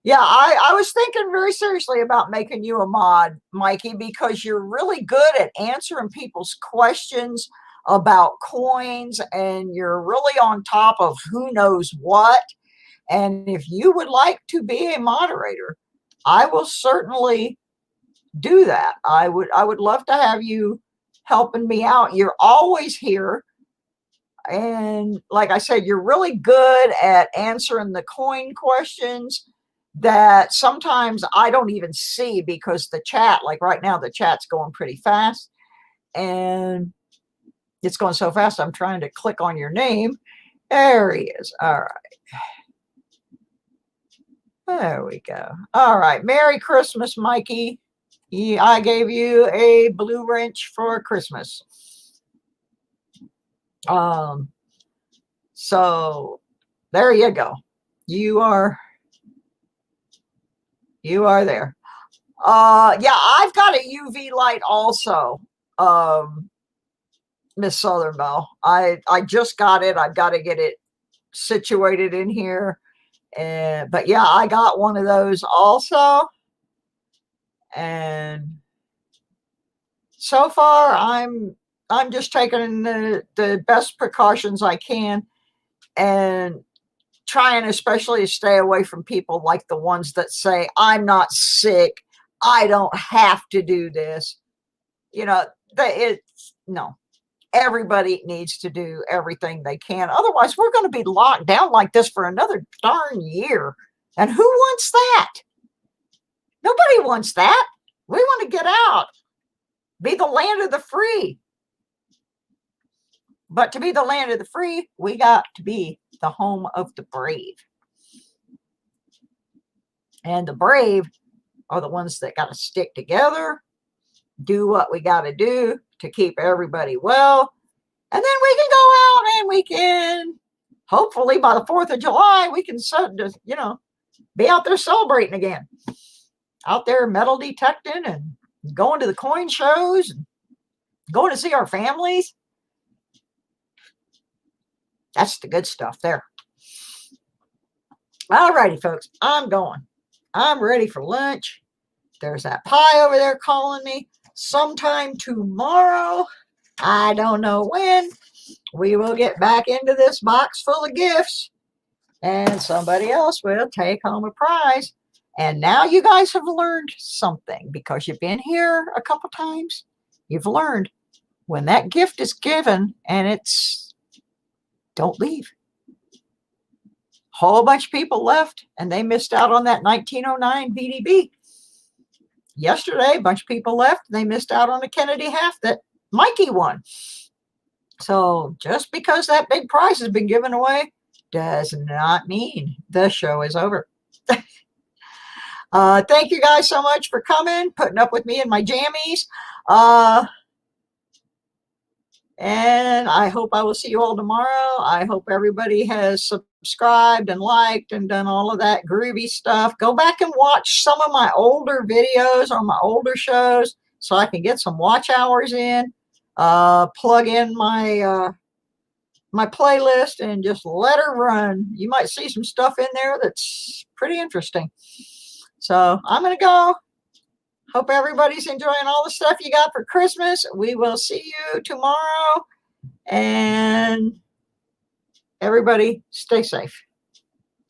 Yeah, I was thinking very seriously about making you a mod, Mikey, because you're really good at answering people's questions about coins, and you're really on top of who knows what. And if you would like to be a moderator, I will certainly do that. I would love to have you helping me out. You're always here. And like I said, you're really good at answering the coin questions that sometimes I don't even see, because the chat, like right now, the chat's going pretty fast, and it's going so fast I'm trying to click on your name. There he is. All right. There we go. All right. Merry Christmas, Mikey. I gave you a blue wrench for Christmas. So there you go. You are there. Yeah, I've got a UV light also, Miss Southern Belle. I just got it. I've got to get it situated in here. But yeah, I got one of those also. And so far I'm just taking the best precautions I can, and trying especially to stay away from people like the ones that say, I'm not sick, I don't have to do this. You know, no. Everybody needs to do everything they can. Otherwise, we're going to be locked down like this for another darn year. And who wants that? Nobody wants that. We want to get out, be the land of the free. But to be the land of the free, we got to be the home of the brave. And the brave are the ones that got to stick together, do what we got to do to keep everybody well. And then we can go out and we can, hopefully by the 4th of July, we can, be out there celebrating again. Out there metal detecting and going to the coin shows and going to see our families. That's the good stuff there. All righty, folks, I'm going. I'm ready for lunch. There's that pie over there calling me. Sometime tomorrow, I don't know when, we will get back into this box full of gifts and somebody else will take home a prize. And now you guys have learned something because you've been here a couple times. You've learned when that gift is given and it's, don't leave. Whole bunch of people left and they missed out on that 1909 VDB. Yesterday, a bunch of people left. They missed out on a Kennedy half that Mikey won. So just because that big prize has been given away does not mean the show is over. Thank you guys so much for coming, putting up with me and my jammies. And I hope I will see you all tomorrow. I hope everybody has subscribed and liked and done all of that groovy stuff. Go back and watch some of my older videos on my older shows so I can get some watch hours in. Plug in my my playlist and just let her run. You might see some stuff in there that's pretty interesting. So I'm going to go. Hope everybody's enjoying all the stuff you got for Christmas. We will see you tomorrow. And everybody stay safe.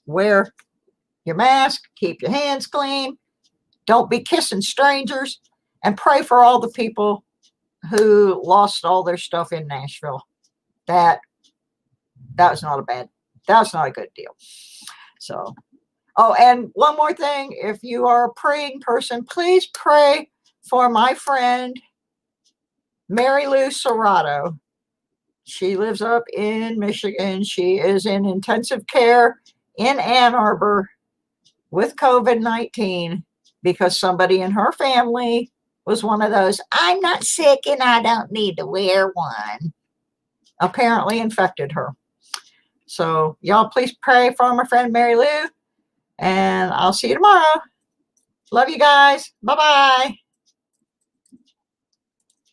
Wear your mask. Keep your hands clean. Don't be kissing strangers. And pray for all the people who lost all their stuff in Nashville. That was not a good deal. So, oh, and one more thing. If you are a praying person, please pray for my friend, Mary Lou Serrato. She lives up in Michigan. She is in intensive care in Ann Arbor with COVID-19 because somebody in her family was one of those, I'm not sick and I don't need to wear one, apparently infected her. So y'all please pray for my friend Mary Lou. And I'll see you tomorrow. Love you guys. Bye-bye.